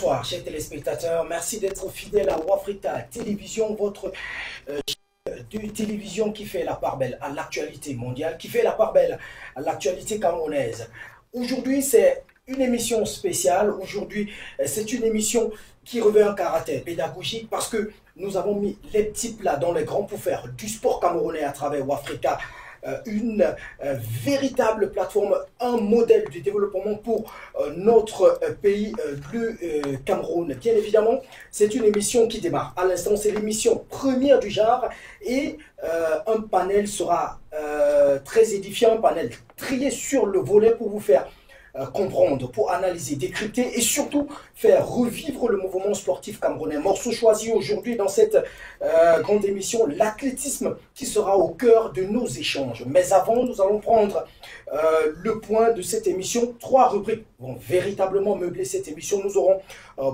Bonsoir, chers téléspectateurs. Merci d'être fidèles à Wafrika Télévision, votre de télévision qui fait la part belle à l'actualité mondiale, qui fait la part belle à l'actualité camerounaise. Aujourd'hui, c'est une émission spéciale. Aujourd'hui, c'est une émission qui revêt un caractère pédagogique parce que nous avons mis les petits plats dans les grands pour faire du sport camerounais à travers Wafrika. Une véritable plateforme, un modèle de développement pour notre pays, le Cameroun. Bien évidemment, c'est une émission qui démarre. À l'instant, c'est l'émission première du genre et un panel sera très édifiant, un panel trié sur le volet pour vous faire comprendre, pour analyser, décrypter et surtout faire revivre le mouvement sportif camerounais. Morceau choisi aujourd'hui dans cette grande émission, l'athlétisme qui sera au cœur de nos échanges. Mais avant, nous allons prendre le point de cette émission. 3 rubriques vont véritablement meubler cette émission. Nous aurons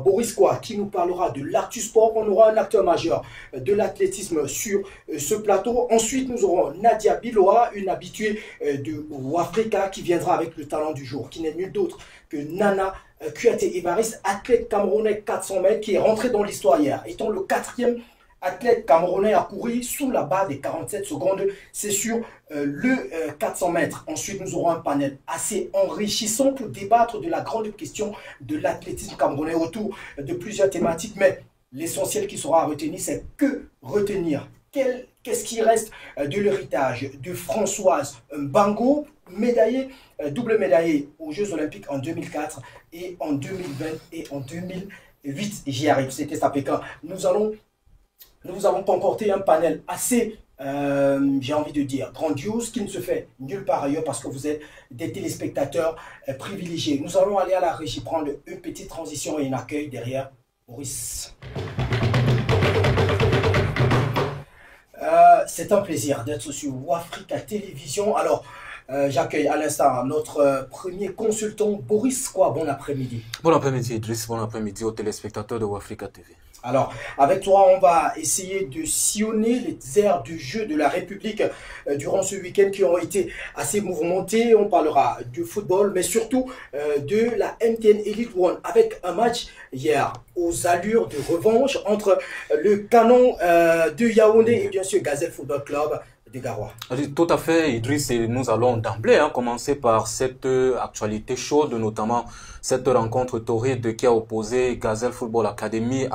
Boris Kwa qui nous parlera de l'actu sport. On aura un acteur majeur de l'athlétisme sur ce plateau. Ensuite, nous aurons Nadia Biloa, une habituée de Wafrika qui viendra avec le talent du jour, qui n'est nul d'autre que Nana Kouyaté Évariste, athlète camerounais 400 mètres qui est rentré dans l'histoire hier, étant le 4e athlète camerounais à courir sous la barre des 47 secondes. C'est sur le 400 mètres. Ensuite, nous aurons un panel assez enrichissant pour débattre de la grande question de l'athlétisme camerounais autour de plusieurs thématiques. Mais l'essentiel qui sera retenu, c'est que retenir. Qu'est-ce qui reste de l'héritage de Françoise Mbango, médaillée, double médaillée aux Jeux Olympiques en 2004 et en 2020 et en 2008. J'y arrive, c'était à Pékin. Nous avons concocté un panel assez, j'ai envie de dire, grandiose, qui ne se fait nulle part ailleurs parce que vous êtes des téléspectateurs privilégiés. Nous allons aller à la régie prendre une petite transition et un accueil derrière Boris. C'est un plaisir d'être sur Wafrika Télévision. Alors, j'accueille à l'instant notre premier consultant, Boris Kwa. Bon après-midi. Bon après-midi, Idriss. Bon après-midi aux téléspectateurs de Wafrika TV. Alors, avec toi, on va essayer de sillonner les aires du jeu de la République durant ce week-end qui ont été assez mouvementés. On parlera du football, mais surtout de la MTN Elite One avec un match hier aux allures de revanche entre le Canon de Yaoundé et bien sûr Gazelle Football Club de Garoua. Tout à fait, Idriss, et nous allons d'emblée commencer par cette actualité chaude, notamment cette rencontre torride qui a opposé Gazelle Football Academy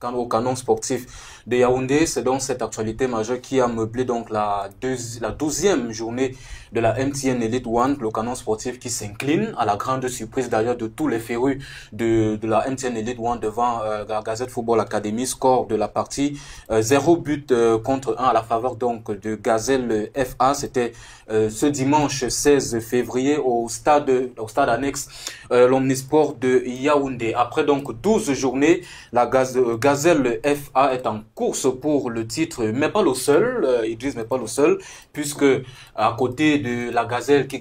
au canon sportif de Yaoundé. C'est donc cette actualité majeure qui a meublé donc la 12e journée de la MTN Elite One, le canon sportif qui s'incline à la grande surprise d'ailleurs de tous les férus de la MTN Elite One devant la Gazette Football Academy. Score de la partie 0 but contre 1 à la faveur donc de Gazelle FA. C'était ce dimanche 16 février au stade annexe l'Omnisport de Yaoundé. Après donc 12 journées, la Gazelle FA est en course pour le titre, mais pas le seul, Idriss, mais pas le seul, puisque à côté de la Gazelle qui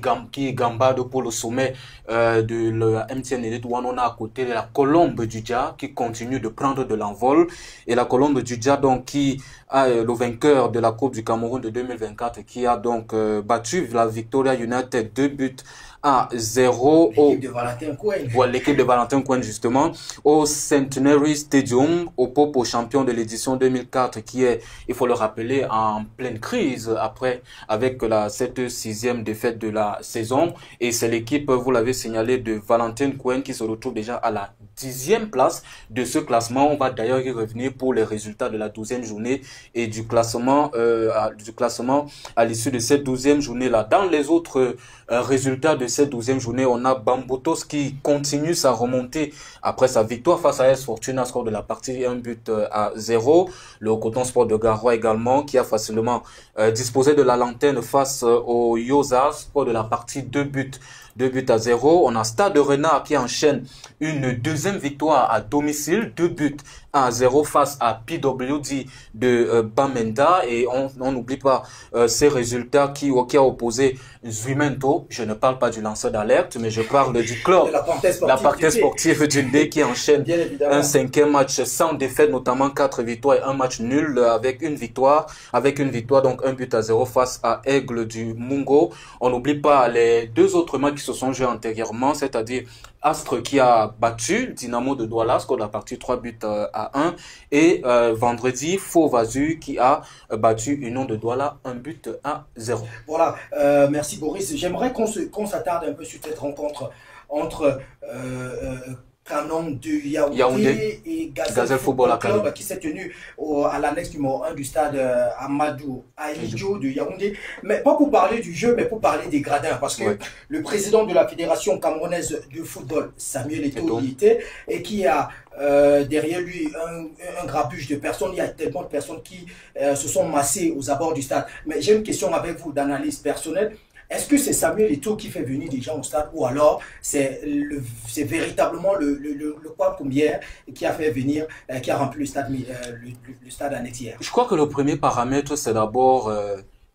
gambade pour le sommet de la MTN Elite One, on a à côté la Colombe du Dja qui continue de prendre de l'envol, et la Colombe du Dja donc qui a le vainqueur de la Coupe du Cameroun de 2024 qui a donc battu la Victoria United 2 buts à 0 l'équipe de Valentin Cohen justement au Centenary Stadium, au Popo champion de l'édition 2004 qui est, il faut le rappeler, en pleine crise avec cette 6e défaite de la saison, et c'est l'équipe, vous l'avez signalé, de Valentin Cohen qui se retrouve déjà à la 10e place de ce classement. On va d'ailleurs y revenir pour les résultats de la 12e journée et du classement à l'issue de cette 12e journée là. Dans les autres résultats de cette 12e journée, on a Bambotos qui continue sa remontée après sa victoire face à S Fortuna, score de la partie 1 but à 0. Le Coton Sport de Garoua également qui a facilement disposé de la lanterne face au Yosa, score de la partie 2 buts à 0. On a Stade Renard qui enchaîne une 2e victoire à domicile, 2 buts à 0 face à PWD de Bamenda, et on n'oublie pas ces résultats qui a opposé Zuimento. Je ne parle pas du lanceur d'alerte, mais je parle du club, la partie sportive du D qui enchaîne un 5e match sans défaite, notamment 4 victoires et un match nul avec une victoire donc 1 but à 0 face à Aigle du Mungo. On n'oublie pas les 2 autres matchs qui qui se sont joués antérieurement, c'est-à-dire Astre qui a battu Dynamo de Douala, score de la partie 3 buts à 1, et vendredi, Faux Vazu qui a battu Union de Douala 1 but à 0. Voilà, merci Boris. J'aimerais qu'on s'attarde un peu sur cette rencontre entre Canon de Yaoundé et Gazelle Football Club qui s'est tenu à l'annexe numéro 1 du stade Amadou Ahidjo de Yaoundé. Mais pas pour parler du jeu, mais pour parler des gradins. Parce que le président de la Fédération camerounaise de football, Samuel Eto'o, y était, et qui a derrière lui un grabuge de personnes. Il y a tellement de personnes qui se sont massées aux abords du stade. Mais j'ai une question avec vous d'analyse personnelle. Est-ce que c'est Samuel Eto'o qui fait venir des gens au stade ou alors c'est véritablement le quoi combien qui a fait venir, qui a rempli le stade annexe hier? Je crois que le premier paramètre, c'est d'abord,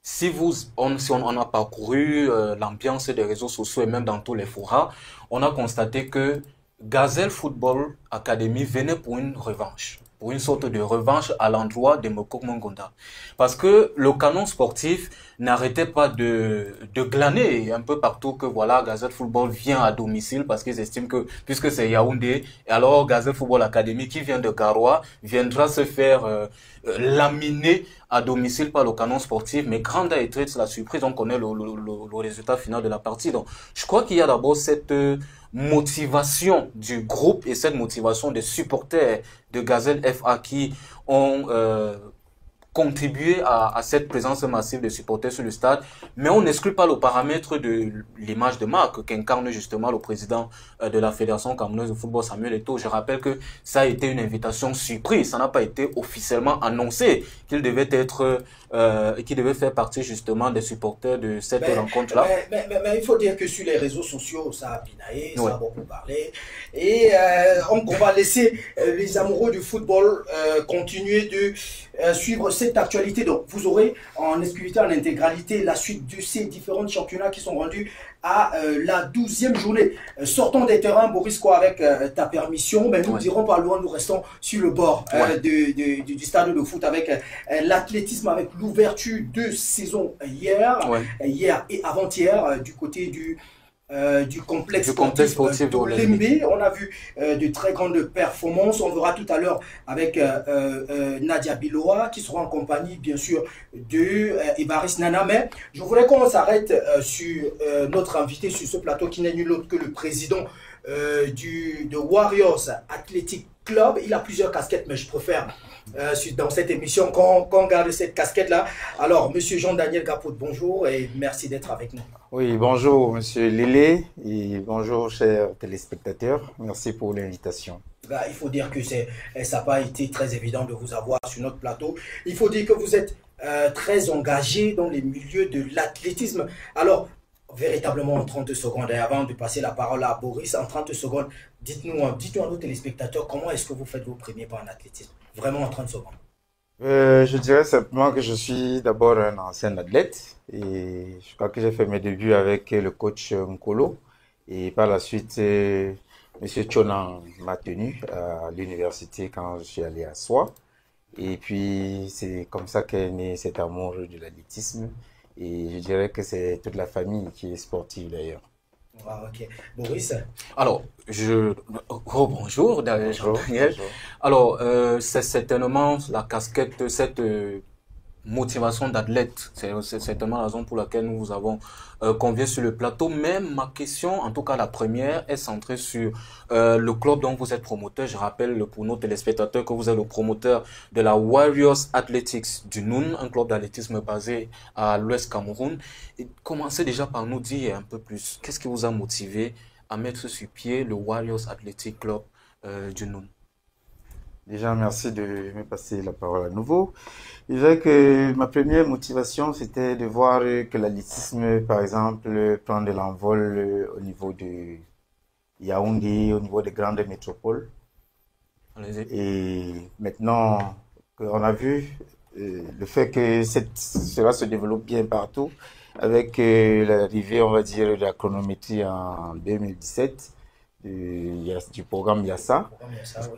si on a parcouru l'ambiance des réseaux sociaux et même dans tous les forums, on a constaté que Gazelle Football Academy venait pour une revanche. Pour une sorte de revanche à l'endroit de Mokok Mongonda. Parce que le canon sportif n'arrêtait pas de glaner un peu partout que voilà, Gazelle Football vient à domicile parce qu'ils estiment que, puisque c'est Yaoundé, et alors Gazelle Football Academy qui vient de Garoua viendra se faire laminer à domicile par le canon sportif. Mais grande a été la surprise, on connaît le résultat final de la partie. Donc, je crois qu'il y a d'abord cette motivation du groupe et cette motivation des supporters de Gazelle FA qui ont contribué à cette présence massive de supporters sur le stade, mais on n'exclut pas le paramètre de l'image de marque qu'incarne justement le président de la Fédération camerounaise de football, Samuel Eto'o. Je rappelle que ça a été une invitation surprise, ça n'a pas été officiellement annoncé qu'il devait être, qu'il devait faire partie justement des supporters de cette rencontre-là. Mais il faut dire que sur les réseaux sociaux, ça a pinaillé, ça a beaucoup parlé, et on va laisser les amoureux du football continuer de suivre cette actualité. Donc, vous aurez en exclusivité, en intégralité, la suite de ces différents championnats qui sont rendus à la 12e journée. Sortons des terrains, Boris, quoi, avec ta permission, mais nous ne dirons pas loin, nous restons sur le bord du stade de foot avec l'athlétisme, avec l'ouverture de saison hier et avant-hier du côté du complexe sportif de Lembe. On a vu de très grandes performances. On verra tout à l'heure avec Nadia Biloa qui sera en compagnie bien sûr de Ibaris Nana. Mais je voulais qu'on s'arrête sur notre invité sur ce plateau qui n'est nul autre que le président de Warriors Athletic Club. Il a plusieurs casquettes, mais je préfère dans cette émission qu'on garde cette casquette-là. Alors, monsieur Jean-Daniel Gapout, bonjour et merci d'être avec nous. Oui, bonjour monsieur Lélé et bonjour chers téléspectateurs. Merci pour l'invitation. Il faut dire que ça n'a pas été très évident de vous avoir sur notre plateau. Il faut dire que vous êtes très engagé dans les milieux de l'athlétisme. Alors, véritablement en 30 secondes, et avant de passer la parole à Boris, en 30 secondes, dites-nous à nos téléspectateurs comment est-ce que vous faites vos premiers pas en athlétisme. Vraiment en 30 secondes. Je dirais simplement que je suis d'abord un ancien athlète et je crois que j'ai fait mes débuts avec le coach Nkolo et par la suite, monsieur Chonan m'a tenu à l'université quand je suis allé à Soie et puis c'est comme ça qu'est né cet amour de l'athlétisme et je dirais que c'est toute la famille qui est sportive d'ailleurs. Ah, ok. Boris? Alors, bonjour Daniel. Alors, c'est certainement la casquette, cette motivation d'athlète. C'est certainement la raison pour laquelle nous vous avons convié sur le plateau. Mais ma question, en tout cas la première, est centrée sur le club dont vous êtes promoteur. Je rappelle pour nos téléspectateurs que vous êtes le promoteur de la Warriors Athletics du Noun, un club d'athlétisme basé à l'Ouest Cameroun. Et commencez déjà par nous dire un peu plus, qu'est-ce qui vous a motivé à mettre sur pied le Warriors Athletic Club du Noun? Déjà, merci de me passer la parole à nouveau. Je dirais que ma première motivation, c'était de voir que l'athlétisme, par exemple, prend de l'envol au niveau de Yaoundé, au niveau des grandes métropoles. Et maintenant, on a vu le fait que cela se développe bien partout, avec l'arrivée, on va dire, de la chronométrie en 2017. du programme Yassa.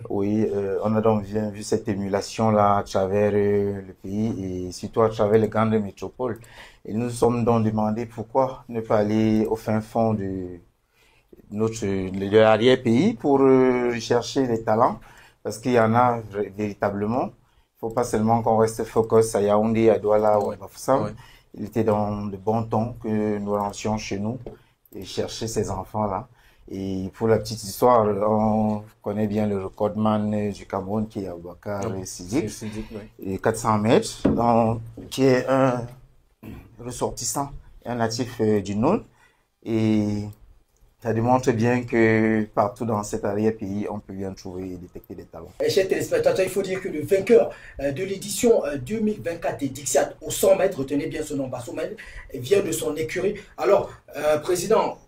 Oui, on a donc bien vu cette émulation-là à travers le pays et surtout à travers les grandes métropoles. Et nous nous sommes donc demandé pourquoi ne pas aller au fin fond de l'arrière-pays pour chercher les talents, parce qu'il y en a véritablement. Il ne faut pas seulement qu'on reste focus à Yaoundé, à Douala ou à Bafoussam. Ouais. Il était dans de bons temps que nous rentrions chez nous et chercher ces enfants-là. Et pour la petite histoire, on connaît bien le recordman du Cameroun qui est Aboubacar Sidik, et 400 mètres, qui est un ressortissant, un natif du Nord. Et ça démontre bien que partout dans cet arrière-pays, on peut bien trouver et détecter des talents. Chers téléspectateurs, il faut dire que le vainqueur de l'édition 2024 des Dixiat au 100 mètres, retenez bien ce nom, Bassoumel, vient de son écurie. Alors, Président,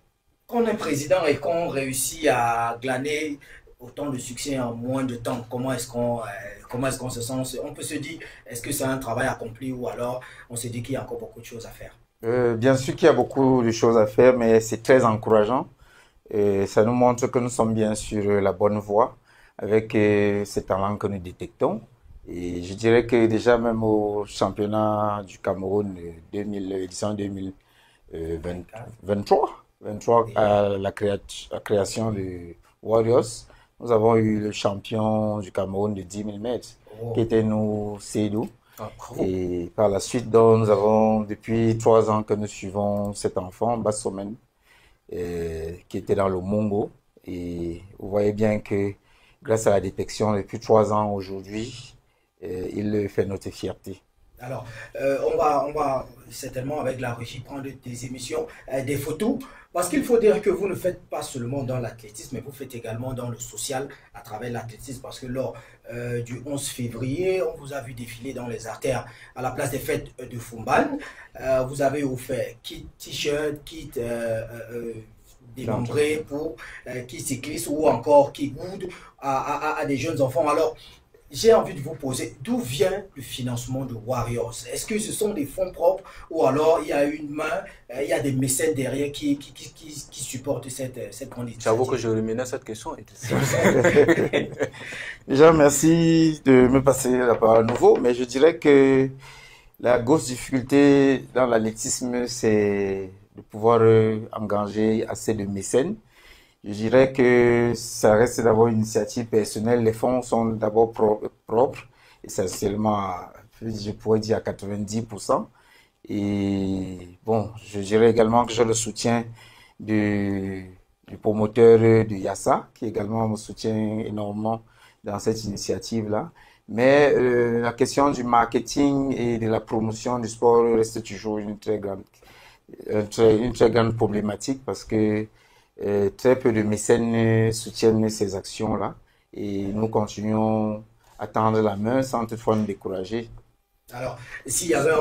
quand on est président et qu'on réussit à glaner autant de succès en moins de temps, comment est-ce qu'on se sent? On peut se dire, est-ce que c'est un travail accompli ou alors on se dit qu'il y a encore beaucoup de choses à faire? Bien sûr qu'il y a beaucoup de choses à faire, mais c'est très encourageant. Et ça nous montre que nous sommes bien sur la bonne voie avec ces talents que nous détectons. Et je dirais que déjà même au championnat du Cameroun édition 2023, à la création de Warriors, nous avons eu le champion du Cameroun de 10 000 mètres, qui était nous, Seydou. Et par la suite, donc, nous avons depuis 3 ans que nous suivons cet enfant, Bassomen, qui était dans le Mongo. Et vous voyez bien que grâce à la détection depuis 3 ans aujourd'hui, il fait notre fierté. Alors, on va certainement avec la régie prendre des émissions, des photos, parce qu'il faut dire que vous ne faites pas seulement dans l'athlétisme, mais vous faites également dans le social à travers l'athlétisme, parce que lors du 11 février, on vous a vu défiler dans les artères à la place des fêtes de Fumban. Vous avez offert kit t-shirt, kit démembré pour qui cyclistes ou encore qui goûtent à des jeunes enfants. Alors, j'ai envie de vous poser, d'où vient le financement de Warriors? Est-ce que ce sont des fonds propres ou alors il y a une main, il y a des mécènes derrière qui supportent cette grande initiative? J'avoue que je ruminais cette question. Déjà, merci de me passer la parole à nouveau, mais je dirais que la grosse difficulté dans l'athlétisme, c'est de pouvoir engager assez de mécènes. Je dirais que ça reste d'abord une initiative personnelle. Les fonds sont d'abord propres, essentiellement, je pourrais dire à 90%. Et bon, je dirais également que j'ai le soutien du promoteur de Yassa, qui également me soutient énormément dans cette initiative-là. Mais la question du marketing et de la promotion du sport reste toujours une très grande problématique parce que très peu de mécènes soutiennent ces actions-là et nous continuons à tendre la main sans toutefois nous décourager. Alors, s'il y avait un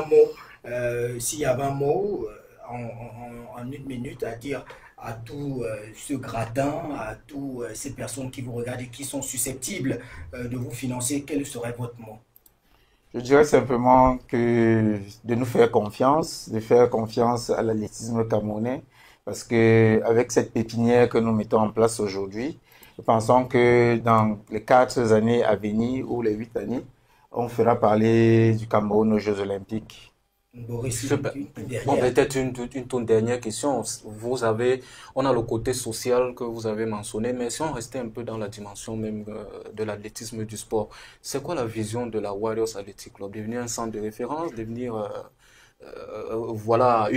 mot, en une minute à dire à tout ce gratin, à toutes ces personnes qui vous regardent et qui sont susceptibles de vous financer, quel serait votre mot? Je dirais simplement que de nous faire confiance, de faire confiance à l'athlétisme camerounais. Parce que avec cette pépinière que nous mettons en place aujourd'hui, nous pensons que dans les 4 années à venir ou les 8 années, on fera parler du Cameroun aux Jeux Olympiques. Boris, bon, peut-être une toute dernière question. On a le côté social que vous avez mentionné, mais si on restait un peu dans la dimension même de l'athlétisme du sport, c'est quoi la vision de la Warriors Athletic Club? Devenir un centre de référence, devenir voilà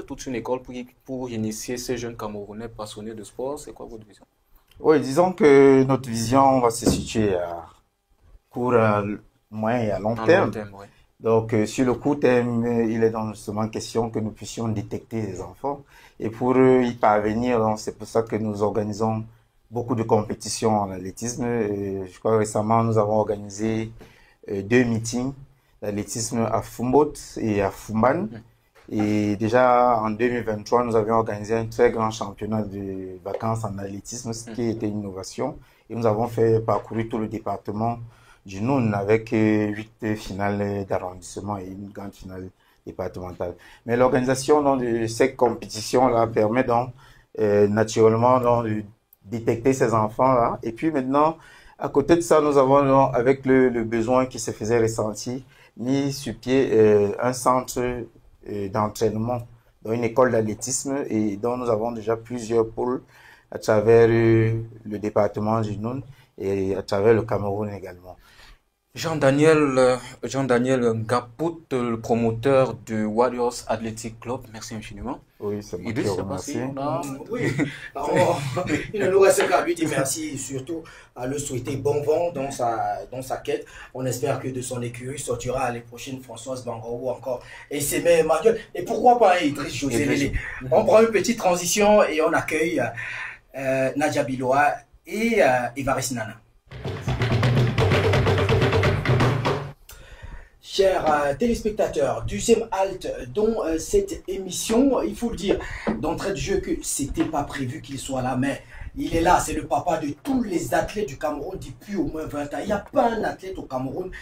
toute une école pour initier ces jeunes Camerounais passionnés de sport. C'est quoi votre vision? Oui, disons que notre vision va se situer à court, à moyen et à long terme. Oui. Donc, sur le court terme, il est donc justement question que nous puissions détecter les enfants. Et pour y parvenir, c'est pour ça que nous organisons beaucoup de compétitions en athlétisme. Je crois que récemment, nous avons organisé 2 meetings d'athlétisme à Fumbot et à Fumban. Et déjà en 2023, nous avions organisé un très grand championnat de vacances en athlétisme, ce qui était une innovation. Et nous avons fait parcourir tout le département du Noun avec 8 finales d'arrondissement et une grande finale départementale. Mais l'organisation de ces compétitions-là permet donc naturellement de détecter ces enfants-là. Et puis maintenant, à côté de ça, nous avons, avec le besoin qui se faisait ressentir, mis sur pied un centre d'entraînement, dans une école d'athlétisme, et dont nous avons déjà plusieurs pôles à travers le département du Noun et à travers le Cameroun également. Jean-Daniel Ngapout, le promoteur du Warriors Athletic Club, merci infiniment. Oui, c'est moi qui Idriss, vous remercie. Oui, alors, il ne nous reste qu'à lui dire merci et surtout à le souhaiter bon vent dans sa quête. On espère que de son écurie sortira les prochaines Françoise Bango ou encore Essemé Emmanuel. Et pourquoi pas Idriss José Lélé. On prend une petite transition et on accueille Nadia Biloa et Évariste Nana. Chers téléspectateurs, deuxième halte dans cette émission, il faut le dire d'entrée de jeu que c'était pas prévu qu'il soit là, mais il est là, c'est le papa de tous les athlètes du Cameroun depuis au moins 20 ans. Il n'y a pas un athlète au Cameroun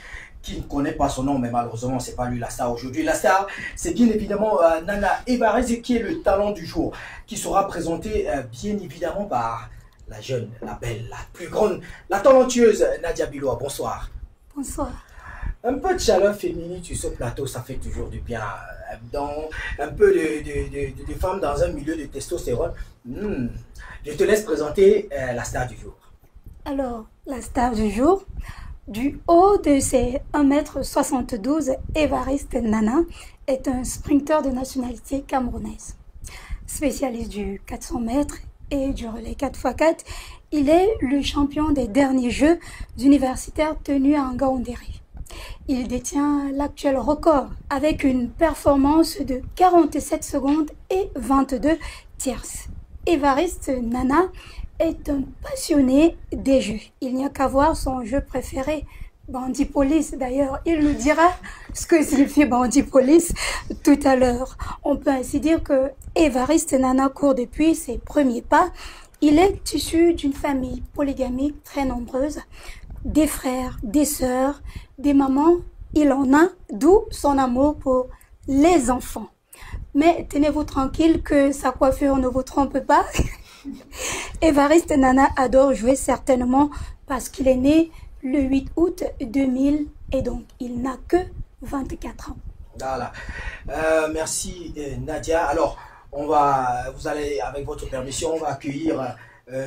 qui ne connaît pas son nom, mais malheureusement, c'est pas lui la star aujourd'hui. La star, c'est bien évidemment Nana Évariste qui est le talent du jour, qui sera présenté bien évidemment par la jeune, la belle, la plus grande, la talentueuse Nadia Biloa. Bonsoir. Bonsoir. Un peu de chaleur féminine sur ce plateau, ça fait toujours du bien. Un peu de femmes dans un milieu de testostérone. Je te laisse présenter la star du jour. Alors, la star du jour, du haut de ses 1m72, Évariste Nana est un sprinter de nationalité camerounaise. Spécialiste du 400 mètres et du relais 4x4, il est le champion des derniers Jeux universitaires tenus à Ngaoundéré. Il détient l'actuel record avec une performance de 47 secondes et 22 tierces. Évariste Nana est un passionné des jeux. Il n'y a qu'à voir son jeu préféré, Bandit Police. D'ailleurs, il nous dira ce que signifie Bandit Police tout à l'heure. On peut ainsi dire que Évariste Nana court depuis ses premiers pas. Il est issu d'une famille polygamique très nombreuse. Des frères, des sœurs, des mamans, il en a, d'où son amour pour les enfants. Mais tenez-vous tranquille que sa coiffure ne vous trompe pas. Évariste Nana adore jouer certainement parce qu'il est né le 8 août 2000 et donc il n'a que 24 ans. Voilà. Merci Nadia. Alors, vous allez, avec votre permission, on va accueillir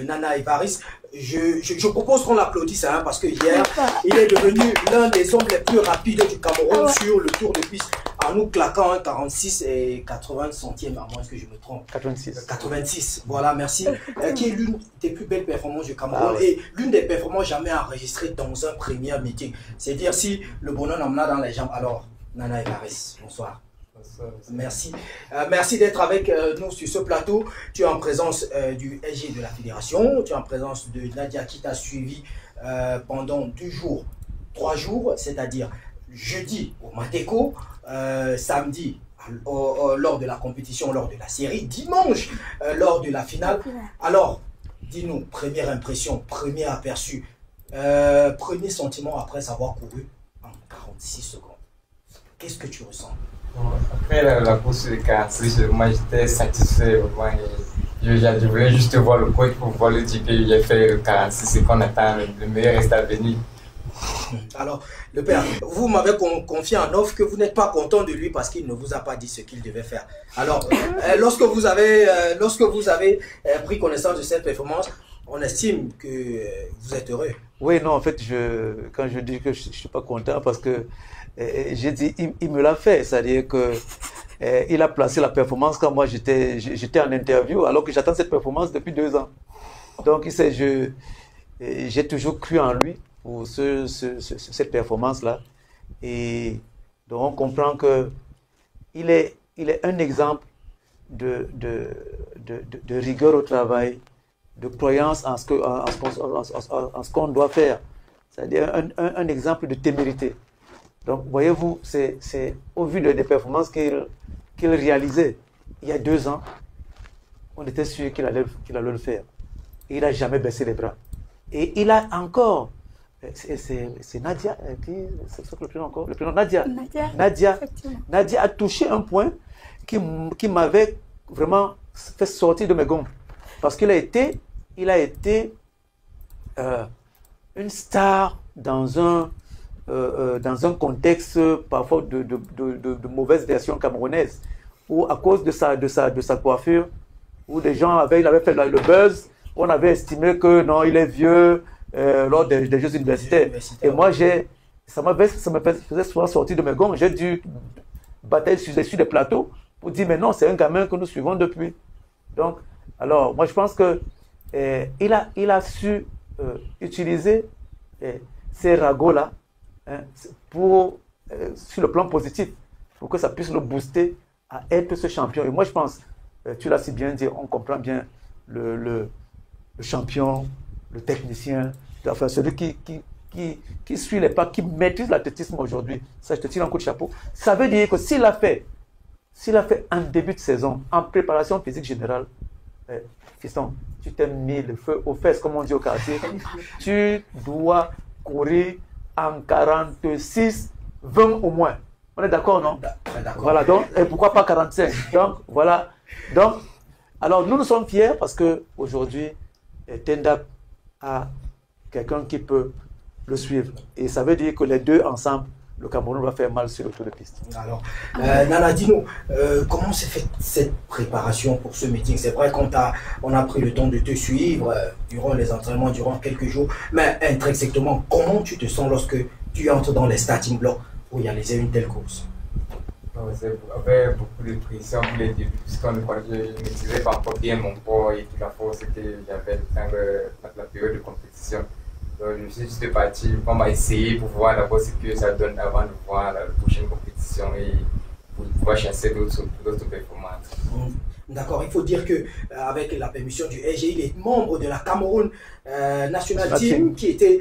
Nana Évariste. Je propose qu'on l'applaudisse parce que hier, il est devenu l'un des hommes les plus rapides du Cameroun sur le tour de piste en nous claquant 46 et 80 centièmes, à moins que je me trompe. 86, voilà, merci. Qui est l'une des plus belles performances du Cameroun et l'une des performances jamais enregistrées dans un premier meeting. C'est-à-dire si le bonhomme en a dans les jambes. Alors, Nana Évariste, bonsoir. Merci. Merci d'être avec nous sur ce plateau. Tu es en présence du SG de la Fédération, tu es en présence de Nadia qui t'a suivi pendant 3 jours, c'est-à-dire jeudi au Mateko, samedi lors de la compétition, lors de la série, dimanche lors de la finale. Alors, dis-nous, première impression, premier aperçu, premier sentiment après avoir couru en 46 secondes. Qu'est-ce que tu ressens? Après la course de 46, moi j'étais satisfait vraiment. Je voulais juste voir le coach pour voir le type qu'il a fait le 46 et qu'on attend le meilleur reste à venir. Alors, le père, vous m'avez confié en offre que vous n'êtes pas content de lui parce qu'il ne vous a pas dit ce qu'il devait faire. Alors, lorsque vous avez pris connaissance de cette performance, on estime que vous êtes heureux. Oui, non, en fait, quand je dis que je ne suis pas content parce que j'ai dit, il me l'a fait, c'est-à-dire que il a placé la performance quand moi j'étais en interview, alors que j'attends cette performance depuis 2 ans. Donc, j'ai toujours cru en lui pour cette performance-là. Et donc, on comprend que il est un exemple de rigueur au travail, de croyance en ce qu'on doit faire. C'est-à-dire un exemple de témérité. Donc, voyez-vous, c'est au vu des performances qu'il réalisait il y a 2 ans, on était sûr qu'il allait le faire. Et il n'a jamais baissé les bras. Et il a encore, c'est Nadia, c'est le prénom encore, le prénom Nadia. Nadia a touché un point qui m'avait vraiment fait sortir de mes gonds. Parce qu'il a été il a été une star dans un contexte parfois de mauvaise version camerounaise, où à cause de sa coiffure, où des gens il avait fait le buzz, on avait estimé que non, il est vieux lors des Jeux universitaires. Et moi, ça me faisait souvent sortir de mes gonds. J'ai dû batailler sur des plateaux pour dire, mais non, c'est un gamin que nous suivons depuis. Donc, alors, moi, je pense que il a su utiliser ces ragots-là sur le plan positif, pour que ça puisse le booster à être ce champion. Et moi, je pense, tu l'as si bien dit, on comprend bien le champion, le technicien, enfin, celui qui suit les pas, qui maîtrise l'athlétisme aujourd'hui. Ça, je te tire un coup de chapeau. Ça veut dire que s'il a fait en début de saison, en préparation physique générale, fiston, tu t'es mis le feu aux fesses, comme on dit au quartier, tu dois courir en 46, 20 au moins. On est d'accord, non? D'accord. Voilà, donc, et pourquoi pas 45? Donc, voilà. Donc, alors, nous sommes fiers parce qu'aujourd'hui, Tendap a quelqu'un qui peut le suivre. Et ça veut dire que les deux ensemble, le Cameroun va faire mal sur le tour de piste. Alors, Nana, dis-nous, comment s'est faite cette préparation pour ce meeting? C'est vrai qu'on a pris le temps de te suivre durant les entraînements, durant quelques jours, mais exactement, comment tu te sens lorsque tu entres dans les starting blocks pour réaliser une telle course? J'avais beaucoup de pression pour les débuts, puisqu'on je maîtrisais parfois bien mon poids et toute la force que j'avais dans la période de compétition. Donc, je me suis juste parti, on va essayer pour voir d'abord ce que ça donne avant de voir la prochaine compétition et pour pouvoir chasser d'autres performances. D'accord, il faut dire que avec la permission du SGI, il est membre de la Cameroun National Team qui était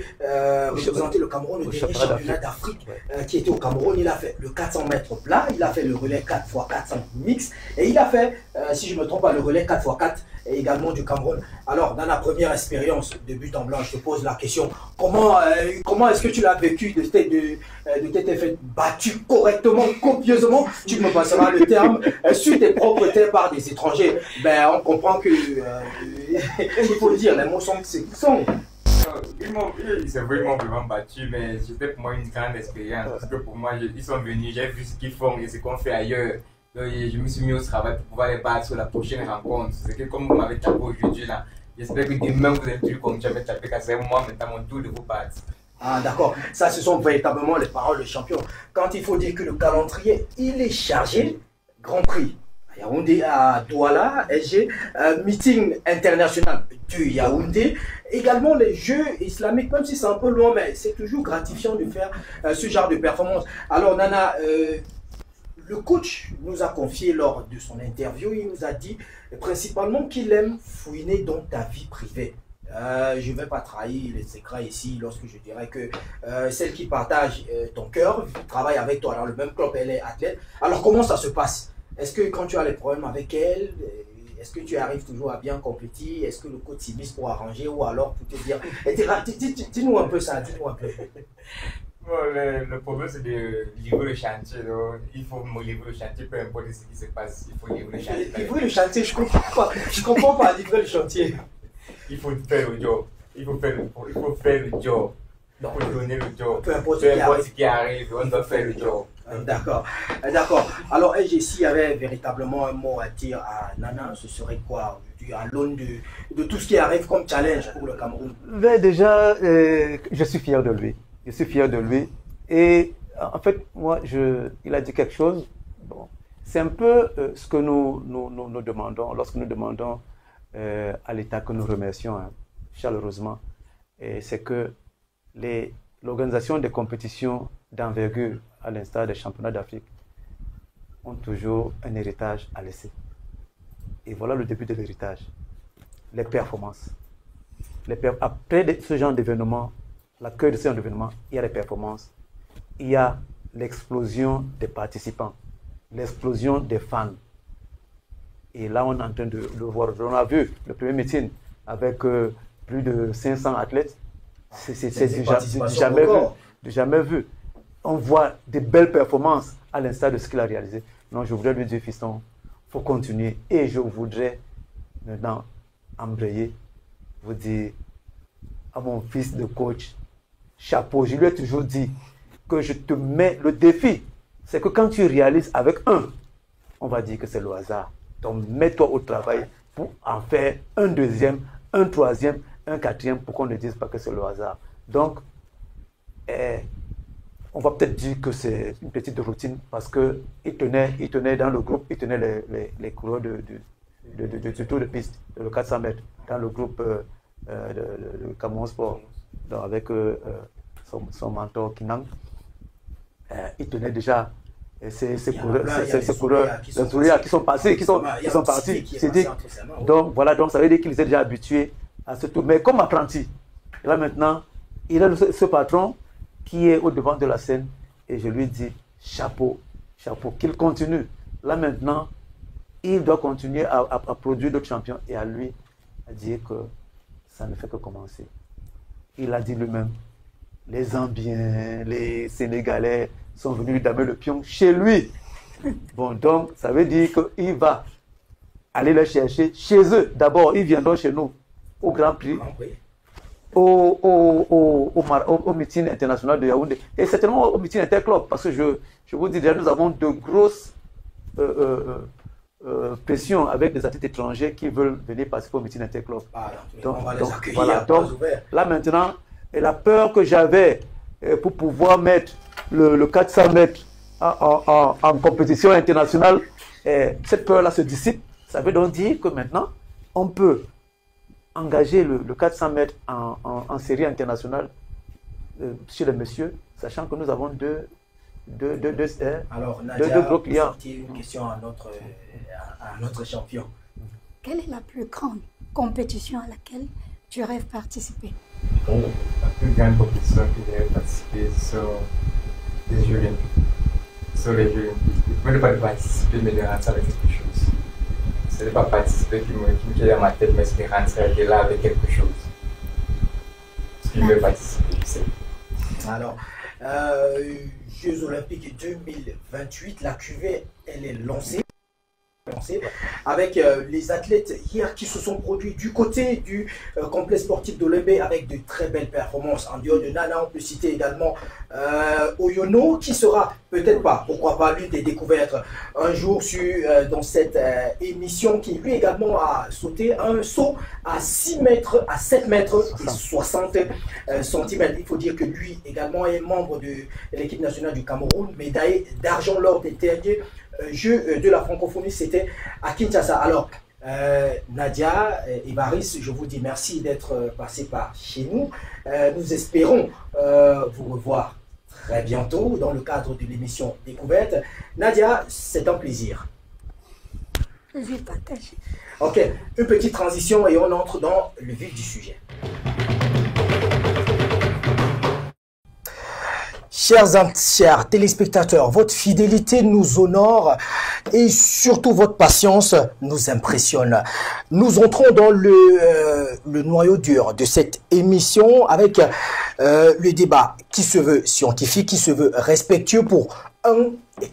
représenté le Cameroun au dernier championnat d'Afrique qui était au Cameroun. Il a fait le 400 mètres plat, il a fait le relais 4x400 mix et il a fait, si je ne me trompe pas, le relais 4x4 également du Cameroun. Alors, dans la première expérience de but en blanc, je te pose la question, comment est-ce que tu l'as vécu de t'être fait battu correctement, copieusement, tu me passeras le terme, sur tes propres terres par des étrangers? Ben, on comprend que, il faut le dire, les mots sont ce qu'ils sont. C'est vrai, ils m'ont vraiment battu, mais c'était pour moi une grande expérience. Parce que pour moi, ils sont venus, j'ai vu ce qu'ils font et ce qu'on fait ailleurs. Donc, je me suis mis au travail pour pouvoir les battre sur la prochaine rencontre. C'est que comme vous m'avez tapé aujourd'hui là, j'espère que demain vous êtes plus comme j'avais tapé, car c'est moi maintenant mon tour de vous battre. Ah d'accord, ça ce sont véritablement les paroles de champion. Quand il faut dire que le calendrier, il est chargé, Grand Prix à Yaoundé, à Douala, SG, meeting international de Yaoundé, également les Jeux islamiques, même si c'est un peu loin, mais c'est toujours gratifiant de faire ce genre de performance. Alors Nana, le coach nous a confié lors de son interview, il nous a dit principalement qu'il aime fouiner dans ta vie privée. Je ne vais pas trahir les secrets ici lorsque je dirais que celle qui partage ton cœur travaille avec toi dans le même club, elle est athlète. Alors comment ça se passe? Est-ce que quand tu as les problèmes avec elle, est-ce que tu arrives toujours à bien compléter? Est-ce que le coach s'y mise pour arranger ou alors pour te dire... Dis-nous un peu ça, dis-nous un peu. Bon, le problème c'est de livrer le chantier. Donc, il faut me livrer le chantier, peu importe ce qui se passe, il faut livrer le chantier. Livrer le chantier, je comprends pas livrer le chantier. Il faut faire le job. Il faut faire le job. Il faut donner le job. Peu importe ce qui arrive, on doit faire le job. D'accord, d'accord. Alors, s'il y avait véritablement un mot à dire à Nana, ce serait quoi à l'aune de tout ce qui arrive comme challenge pour le Cameroun? Mais déjà, je suis fier de lui. Je suis fier de lui. Et en fait, moi, il a dit quelque chose. Bon, c'est un peu ce que nous demandons, lorsque nous demandons à l'État que nous remercions chaleureusement. C'est que l'organisation des compétitions d'envergure, à l'instar des championnats d'Afrique, ont toujours un héritage à laisser. Et voilà le début de l'héritage. Les performances. Après ce genre d'événement, l'accueil de ce genre d'événement, il y a les performances, il y a l'explosion des participants, l'explosion des fans. Et là, on est en train de le voir. On a vu le premier meeting avec plus de 500 athlètes. C'est du jamais vu. On voit des belles performances à l'instar de ce qu'il a réalisé. Donc, je voudrais lui dire, fiston, il faut continuer. Et je voudrais maintenant embrayer vous dire à mon fils de coach, chapeau. Je lui ai toujours dit que je te mets le défi. C'est que quand tu réalises avec un, on va dire que c'est le hasard. Donc mets-toi au travail pour en faire un deuxième, un troisième, un quatrième, pour qu'on ne dise pas que c'est le hasard. Donc, on va peut-être dire que c'est une petite routine parce qu'il tenait dans le groupe, il tenait les coureurs du tour de piste, le 400 mètres, dans le groupe de Cameroun Sport, donc avec son mentor Kinang. Il tenait déjà ces coureurs qui sont passés, qui sont partis. Donc voilà, donc ça veut dire qu'ils étaient déjà habitués à ce tour. Mais comme apprenti, là maintenant, il a ce patron qui est au devant de la scène et je lui dis chapeau, chapeau, qu'il continue. Là maintenant, il doit continuer à produire d'autres champions et à lui à dire que ça ne fait que commencer. Il a dit lui-même, les Zambiens, les Sénégalais sont venus damer le pion chez lui. Bon, donc ça veut dire qu'il va aller les chercher chez eux. D'abord, ils viendront chez nous au Grand Prix. Au meeting international de Yaoundé et certainement au meeting interclub parce que je vous dis déjà nous avons de grosses pressions avec des athlètes étrangers qui veulent venir participer au meeting interclub. Donc, on va les accueillir, voilà, donc là maintenant la peur que j'avais pour pouvoir mettre le 400 mètres en compétition internationale, cette peur là se dissipe. Ça veut donc dire que maintenant on peut engager le 400 mètres en série internationale chez les messieurs, sachant que nous avons deux gros clients. Une question à notre champion. Quelle est la plus grande compétition à laquelle tu rêves participer? La plus grande compétition que j'ai participé sont les Jeux Olympiques. Sur les Jeux Olympiques. Je ne peux pas participer, mais de rentrer avec quelque chose. Ce n'est pas participer qui me tient dans ma tête, mais c'est de rentrer là avec quelque chose. Ce qui veut participer, c'est. Alors, Jeux Olympiques 2028, la cuvée, elle est lancée. Avec les athlètes hier qui se sont produits du côté du complexe sportif de l'Ebé avec de très belles performances. En dehors de Nana, on peut citer également Oyono qui sera peut-être pas, pourquoi pas, l'une des découvertes un jour dans cette émission qui lui également a sauté un saut à 6 mètres, à 7 mètres et 60 cm. Il faut dire que lui également est membre de l'équipe nationale du Cameroun, médaillé d'argent lors des derniers Jeux de la francophonie, c'était à Kinshasa. Alors, Nadia et Baris, je vous dis merci d'être passé par chez nous. Nous espérons vous revoir très bientôt dans le cadre de l'émission Découverte. Nadia, c'est un plaisir. Plaisir partagé. Ok, une petite transition et on entre dans le vif du sujet. Chers téléspectateurs, votre fidélité nous honore et surtout votre patience nous impressionne. Nous entrons dans le noyau dur de cette émission avec le débat qui se veut scientifique, qui se veut respectueux pour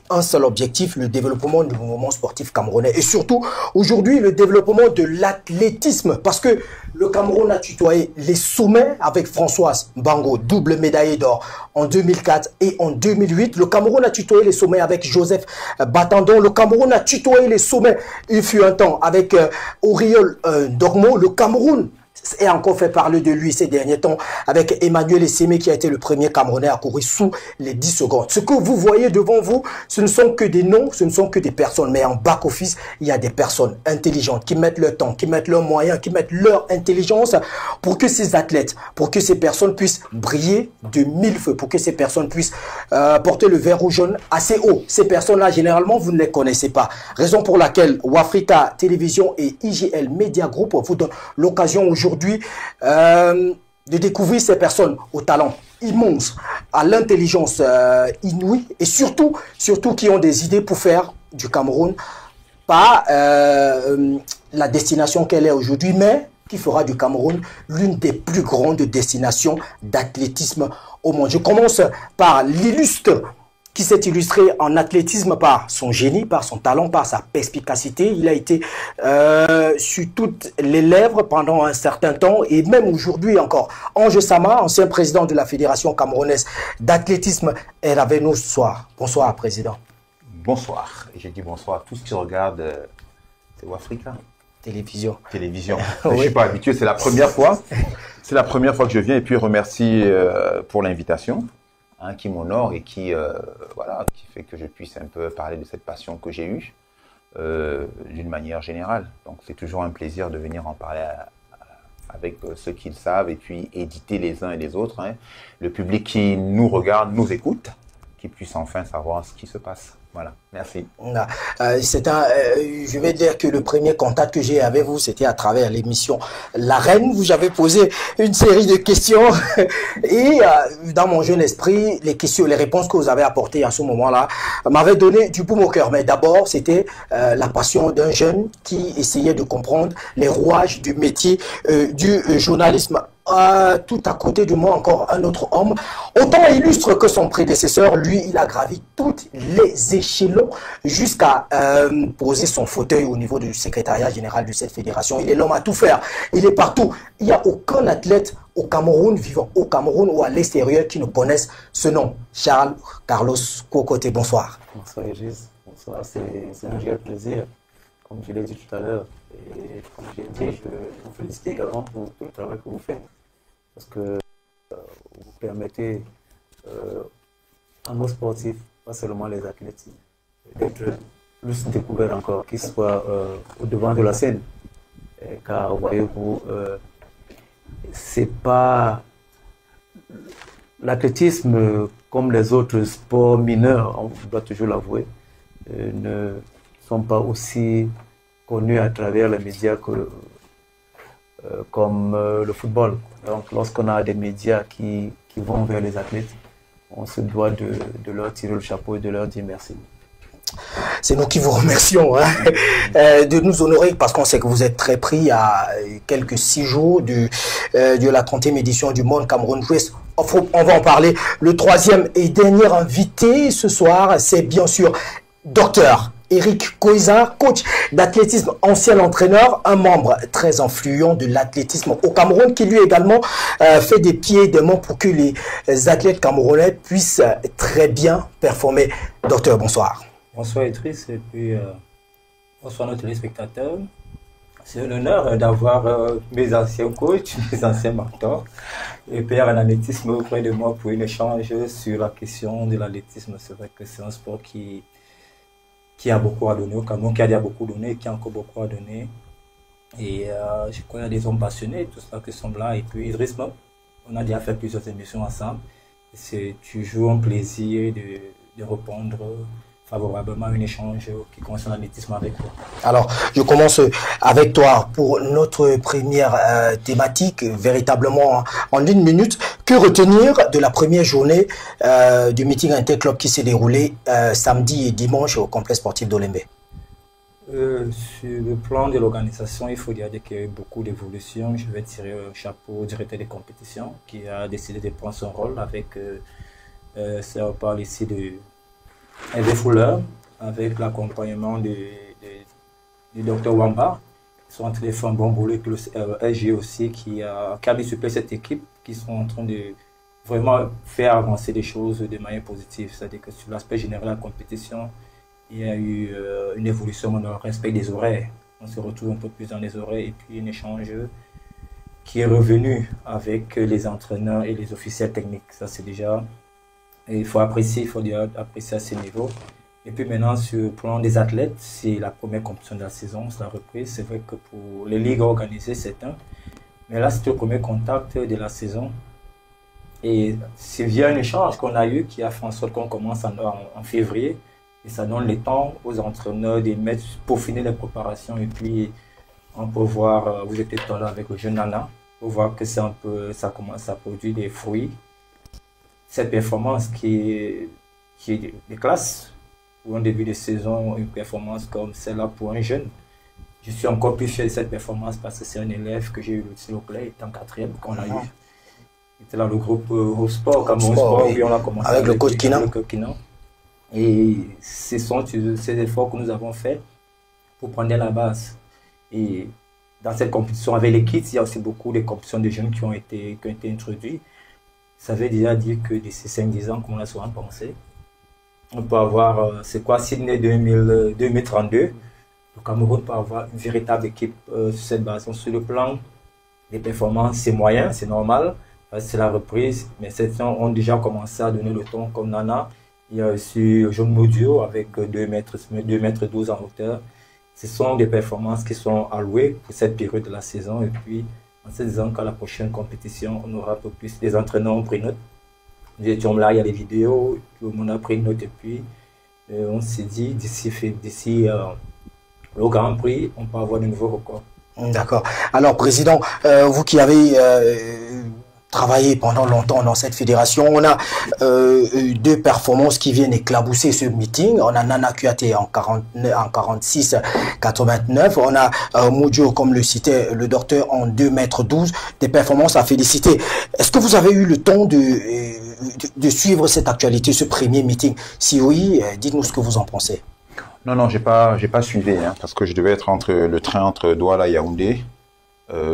un seul objectif, le développement du mouvement sportif camerounais et surtout aujourd'hui le développement de l'athlétisme parce que le Cameroun a tutoyé les sommets avec Françoise Bango, double médaillée d'or en 2004 et en 2008. Le Cameroun a tutoyé les sommets avec Joseph Batandon. Le Cameroun a tutoyé les sommets, il fut un temps, avec Auriol Dormo. Le Cameroun et encore fait parler de lui ces derniers temps avec Emmanuel Essémé qui a été le premier Camerounais à courir sous les 10 secondes. Ce que vous voyez devant vous, ce ne sont que des noms, ce ne sont que des personnes. Mais en back-office, il y a des personnes intelligentes qui mettent leur temps, qui mettent leurs moyens, qui mettent leur intelligence pour que ces athlètes, pour que ces personnes puissent briller de mille feux, pour que ces personnes puissent porter le vert ou jaune assez haut. Ces personnes-là, généralement, vous ne les connaissez pas. Raison pour laquelle Wafrika Télévision et IGL Media Group vous donnent l'occasion aujourd'hui de découvrir ces personnes au talent immense, à l'intelligence inouïe et surtout qui ont des idées pour faire du Cameroun pas la destination qu'elle est aujourd'hui, mais qui fera du Cameroun l'une des plus grandes destinations d'athlétisme au monde. Je commence par l'illustre qui s'est illustré en athlétisme par son génie, par son talent, par sa perspicacité. Il a été sur toutes les lèvres pendant un certain temps et même aujourd'hui encore. Ange Sama, ancien président de la Fédération camerounaise d'athlétisme, est avec nous ce soir. Bonsoir, président. Bonsoir. Et j'ai dit bonsoir à tous qui regardent Africa. Télévision. Télévision. Oui. Je ne suis pas habitué, c'est la première fois. C'est la première fois que je viens et puis remercie pour l'invitation, hein, qui m'honore et qui, voilà, qui fait que je puisse un peu parler de cette passion que j'ai eue d'une manière générale. Donc c'est toujours un plaisir de venir en parler avec ceux qui le savent et puis éditer les uns et les autres, hein. Le public qui nous regarde, nous écoute, qui puisse enfin savoir ce qui se passe. Voilà, merci. Je vais dire que le premier contact que j'ai avec vous, c'était à travers l'émission L'Arène. Vous avez posé une série de questions et dans mon jeune esprit, les réponses que vous avez apportées à ce moment-là m'avaient donné du baume au cœur. Mais d'abord, c'était la passion d'un jeune qui essayait de comprendre les rouages du métier du journalisme. Tout à côté de moi, encore un autre homme, autant illustre que son prédécesseur. Lui, il a gravi toutes les échelons jusqu'à poser son fauteuil au niveau du secrétariat général de cette fédération. Il est l'homme à tout faire. Il est partout. Il n'y a aucun athlète au Cameroun, vivant au Cameroun ou à l'extérieur, qui ne connaisse ce nom. Charles Carlos Kokoté, bonsoir. Bonsoir, Régis. Bonsoir, c'est un réel plaisir, comme je l'ai dit tout à l'heure. Et comme j'ai dit, je vous félicite également pour tout le travail que vous faites. Parce que vous permettez à nos sportifs, pas seulement les athlètes, d'être plus découverts encore, qu'ils soient au devant de la scène. Car voyez-vous, c'est pas l'athlétisme comme les autres sports mineurs, on doit toujours l'avouer, ne sont pas aussi connus à travers les médias que comme le football. Donc lorsqu'on a des médias qui vont vers les athlètes, on se doit de leur tirer le chapeau et de leur dire merci. C'est nous qui vous remercions de nous honorer, parce qu'on sait que vous êtes très pris à quelques 6 jours de la 30e édition du Monde Cameroun Race. On va en parler. Le troisième et dernier invité ce soir, c'est bien sûr Docteur Eric Koïza, coach d'athlétisme, ancien entraîneur, un membre très influent de l'athlétisme au Cameroun, qui lui également fait des pieds et des mains pour que les athlètes camerounais puissent très bien performer. Docteur, bonsoir. Bonsoir Idriss et puis bonsoir nos téléspectateurs. C'est un honneur d'avoir mes anciens coachs, mes anciens mentors et pères en athlétisme auprès de moi pour un échange sur la question de l'athlétisme. C'est vrai que c'est un sport qui a beaucoup à donner au Cameroun, qui a déjà beaucoup donné et qui a encore beaucoup à donner. Et je crois qu'il y a des hommes passionnés, tout ça qui sont là. Et puis Idriss, on a déjà fait plusieurs émissions ensemble. C'est toujours un plaisir de répondre favorablement à un échange qui concerne l'athlétisme avec toi. Alors, je commence avec toi pour notre première thématique, véritablement en 1 minute. Que retenir de la première journée du meeting interclub qui s'est déroulé samedi et dimanche au complexe sportif d'Olembe? Sur le plan de l'organisation, il faut dire qu'il y a eu beaucoup d'évolutions. Je vais tirer un chapeau au directeur des compétitions qui a décidé de prendre son rôle avec, ça on parle ici de Hervé Fuller, avec l'accompagnement du docteur Wamba. Ils sont en train de faire un bon boulot, et puis le SG aussi qui a mis sur place cette équipe, qui sont en train de vraiment faire avancer les choses de manière positive. C'est-à-dire que sur l'aspect général de la compétition, il y a eu une évolution dans le respect des horaires. On se retrouve un peu plus dans les horaires et puis un échange qui est revenu avec les entraîneurs et les officiels techniques. Ça, c'est déjà... Et il faut apprécier à ce niveau. Et puis maintenant, sur le plan des athlètes, c'est la première compétition de la saison, c'est la reprise. C'est vrai que pour les ligues organisées, c'est un. Mais là, c'est le premier contact de la saison. Et c'est via un échange qu'on a eu qui a fait en sorte qu'on commence en février. Et ça donne le temps aux entraîneurs de mettre pour finir les préparations. Et puis, on peut voir, vous étiez tout à l'heure avec le jeune Nana, pour voir que c'est un peu, ça commence à produire des fruits. Cette performance qui est de classe pour un début de saison, une performance comme celle-là pour un jeune. Je suis encore plus fier de cette performance parce que c'est un élève que j'ai eu le play, en 4e qu'on a eu. Il était dans le groupe Sport, Cameroun Sport, oui. Puis on a commencé avec le coach Kinan. Et ce sont ces efforts que nous avons faits pour prendre la base. Et dans cette compétition avec les kids, il y a aussi beaucoup de compétitions de jeunes qui ont été introduites. Ça veut déjà dire que d'ici 5-10 ans, comme on l'a souvent pensé, on peut avoir, c'est quoi, Sydney 2032, le Cameroun peut avoir une véritable équipe sur cette base. Donc, sur le plan des performances, c'est moyen, c'est normal, c'est la reprise, mais certains ont déjà commencé à donner le ton, comme Nana. Il y a aussi John Modio avec 2 mètres 12 en hauteur. Ce sont des performances qui sont allouées pour cette période de la saison. Et puis, en se disant qu'à la prochaine compétition, on aura un peu plus. Les entraîneurs ont pris note. Nous étions là, il y a les vidéos, tout le monde a pris note. Et puis, on s'est dit, d'ici le Grand Prix, on peut avoir de nouveaux records. D'accord. Alors, Président, vous qui avez travaillé pendant longtemps dans cette fédération, on a 2 performances qui viennent éclabousser ce meeting. On a Nana Kouyaté en 46-89. On a Modio, comme le citait le docteur, en 2 mètres 12. Des performances à féliciter. Est-ce que vous avez eu le temps de suivre cette actualité, ce premier meeting? Si oui, dites-nous ce que vous en pensez. Non, j'ai pas suivi, hein, parce que je devais être le train entre Douala et Yaoundé,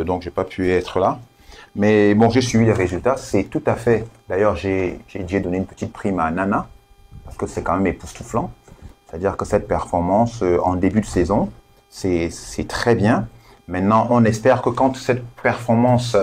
donc j'ai pas pu être là. Mais bon, j'ai suivi les résultats, c'est tout à fait. D'ailleurs, j'ai donné une petite prime à Nana, parce que c'est quand même époustouflant. C'est-à-dire que cette performance en début de saison, c'est très bien. Maintenant, on espère que quand cette performance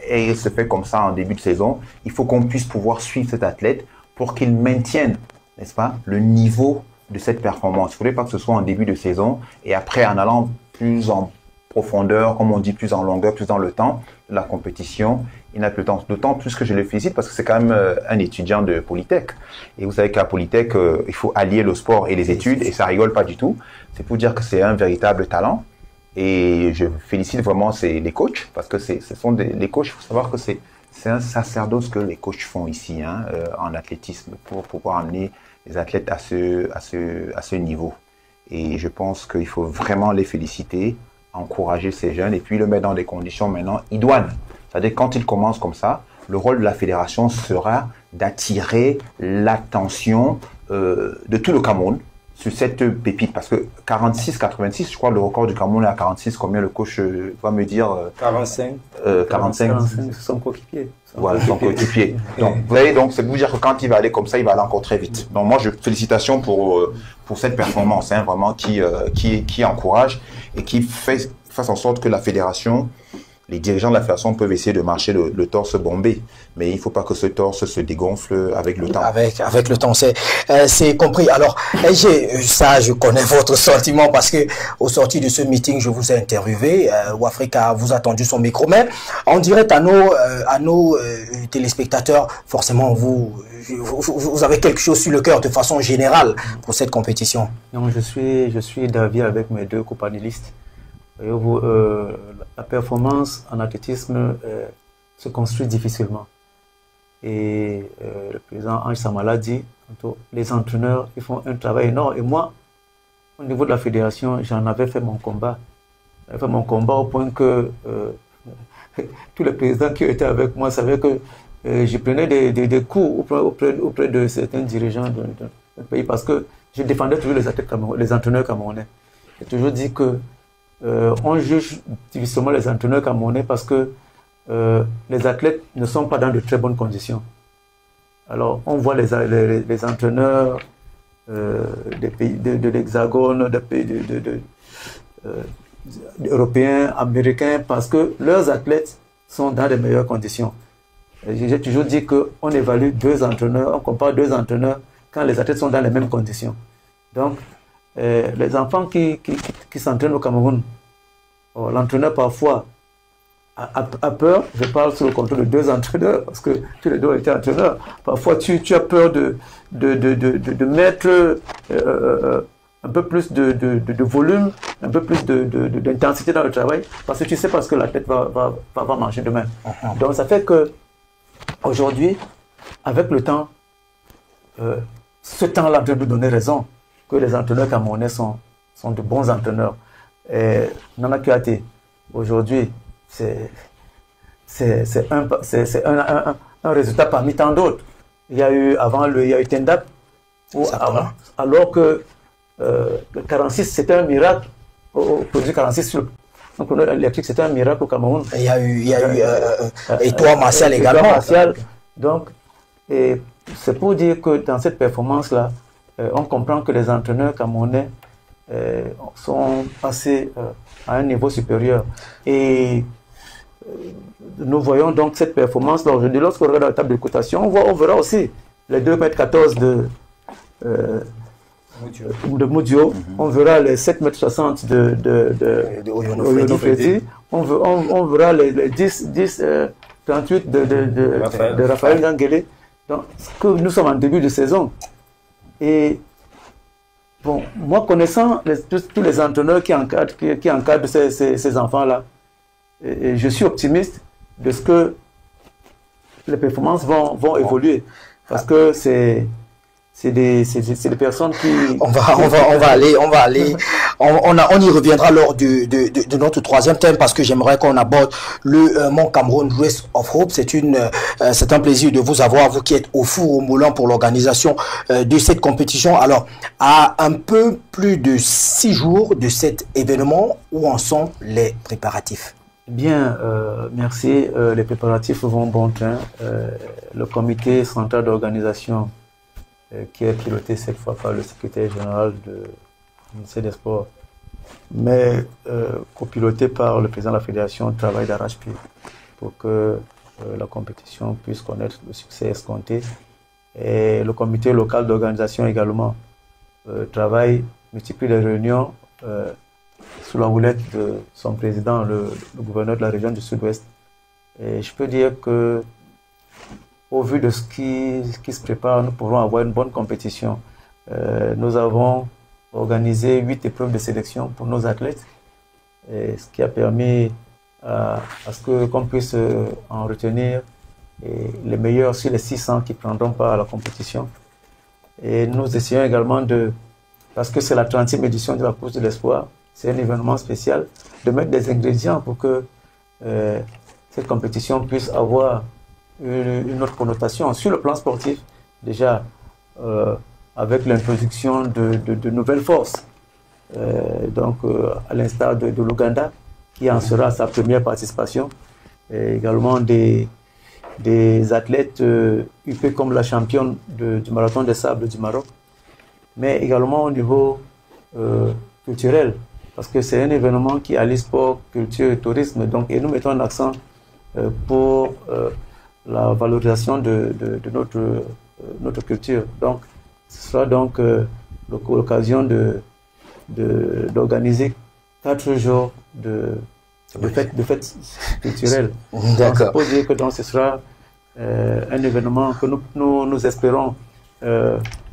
se fait comme ça en début de saison, il faut qu'on puisse pouvoir suivre cet athlète pour qu'il maintienne, n'est-ce pas, le niveau de cette performance. Il ne faudrait pas que ce soit en début de saison et après, en allant plus en profondeur, comme on dit, plus en longueur, plus dans le temps de la compétition, il n'a plus le temps. D'autant plus que je le félicite parce que c'est quand même un étudiant de Polytech. Et vous savez qu'à Polytech, il faut allier le sport et les études et ça rigole pas du tout. C'est pour dire que c'est un véritable talent. Et je félicite vraiment les coachs parce que les coachs, il faut savoir que c'est un sacerdoce que les coachs font ici en athlétisme pour pouvoir amener les athlètes à ce niveau. Et je pense qu'il faut vraiment les féliciter, encourager ces jeunes et puis le mettre dans des conditions maintenant idoines. C'est-à-dire quand ils commencent comme ça, le rôle de la fédération sera d'attirer l'attention de tout le Cameroun sur cette pépite. Parce que 46-86, je crois le record du Cameroun est à 46. Combien le coach va me dire 45. 45. Son coéquipier. Voilà, son coéquipier. Donc, vous voyez, donc c'est pour vous dire que quand il va aller comme ça, il va aller encore très vite. Donc moi, félicitations pour cette performance, vraiment qui encourage et qui fait en sorte que la fédération, les dirigeants de la fédération peuvent essayer de marcher le torse bombé. Mais il ne faut pas que ce torse se dégonfle avec le temps. Avec le temps, c'est compris. Alors, je connais votre sentiment parce que au sorti de ce meeting, je vous ai interviewé. Wafrika vous a tendu son micro. Mais en direct à nos téléspectateurs, forcément, vous avez quelque chose sur le cœur de façon générale pour cette compétition. Non, je suis d'avis avec mes 2 co-panélistes. La performance en athlétisme se construit difficilement. Et le président Ange Samala dit, les entraîneurs, ils font un travail énorme. Et moi, au niveau de la fédération, j'en avais fait mon combat. J'avais fait mon combat au point que tous les présidents qui étaient avec moi savaient que je prenais des coups auprès de certains dirigeants du pays parce que je défendais toujours les entraîneurs camerounais. J'ai toujours dit que on juge difficilement les entraîneurs camerounais parce que les athlètes ne sont pas dans de très bonnes conditions. Alors, on voit les entraîneurs des pays de l'Hexagone, des pays européens, américains, parce que leurs athlètes sont dans de meilleures conditions. J'ai toujours dit qu'on évalue 2 entraîneurs, on compare 2 entraîneurs quand les athlètes sont dans les mêmes conditions. Donc, les enfants qui s'entraînent au Cameroun, l'entraîneur parfois a peur, je parle sous le contrôle de 2 entraîneurs, parce que tous les 2 étaient entraîneurs. Parfois, tu as peur de mettre un peu plus de volume, un peu plus d'intensité dans le travail, parce que tu sais parce que la tête va manger demain. Donc, ça fait que aujourd'hui, avec le temps, ce temps-là doit nous donner raison que les entraîneurs camerounais sont de bons entraîneurs. Et Nana Kouyaté, aujourd'hui, c'est un résultat parmi tant d'autres. Il y a eu Tendap, Alors que le 46, c'était un miracle. Au produit 46 sur le chrono électrique, c'était un miracle au Cameroun. Il y a eu et toi, Martial également. Martial. Donc, c'est pour dire que dans cette performance-là, on comprend que les entraîneurs camerounais sont passés à un niveau supérieur. Et nous voyons donc cette performance-là aujourd'hui. Lorsqu'on regarde la table de cotation, on verra aussi les 2,14 m de Moudio, on verra les 7,60 m de Oyono Freddy, on verra les 38 de Raphaël Gangele. Donc, que nous sommes en début de saison. Et bon, moi connaissant tous les entraîneurs qui encadrent ces enfants-là, je suis optimiste de ce que les performances vont évoluer. Parce que c'est des personnes qui... On y reviendra lors de notre troisième thème, parce que j'aimerais qu'on aborde le Mont Cameroun Race of Hope. C'est un plaisir de vous avoir, vous qui êtes au four au moulin pour l'organisation de cette compétition. Alors, à un peu plus de 6 jours de cet événement, où en sont les préparatifs? Bien, merci. Les préparatifs vont bon train. Le comité central d'organisation qui est piloté cette fois par le secrétaire général du ministère des Sports, mais copiloté par le président de la fédération, travaille d'arrache-pied pour que la compétition puisse connaître le succès escompté. Et le comité local d'organisation également multiplie les réunions sous la houlette de son président, le gouverneur de la région du Sud-Ouest. Et je peux dire que, au vu de ce qui se prépare, nous pourrons avoir une bonne compétition. Nous avons organisé 8 épreuves de sélection pour nos athlètes, ce qui a permis à ce qu'on puisse en retenir les meilleurs sur les 600 qui prendront part à la compétition. Et nous essayons également parce que c'est la 30e édition de la course de l'espoir, c'est un événement spécial, de mettre des ingrédients pour que cette compétition puisse avoir une autre connotation sur le plan sportif, déjà avec l'introduction de nouvelles forces, à l'instar de l'Ouganda, qui en sera sa première participation, et également des athlètes UP comme la championne du marathon des sables du Maroc, mais également au niveau culturel, parce que c'est un événement qui allie sport, culture et tourisme, et nous mettons un accent pour la valorisation de notre culture. Donc, ce sera donc l'occasion d'organiser 4 jours de fêtes culturelles. D'accord. On peut dire que donc, ce sera un événement que nous espérons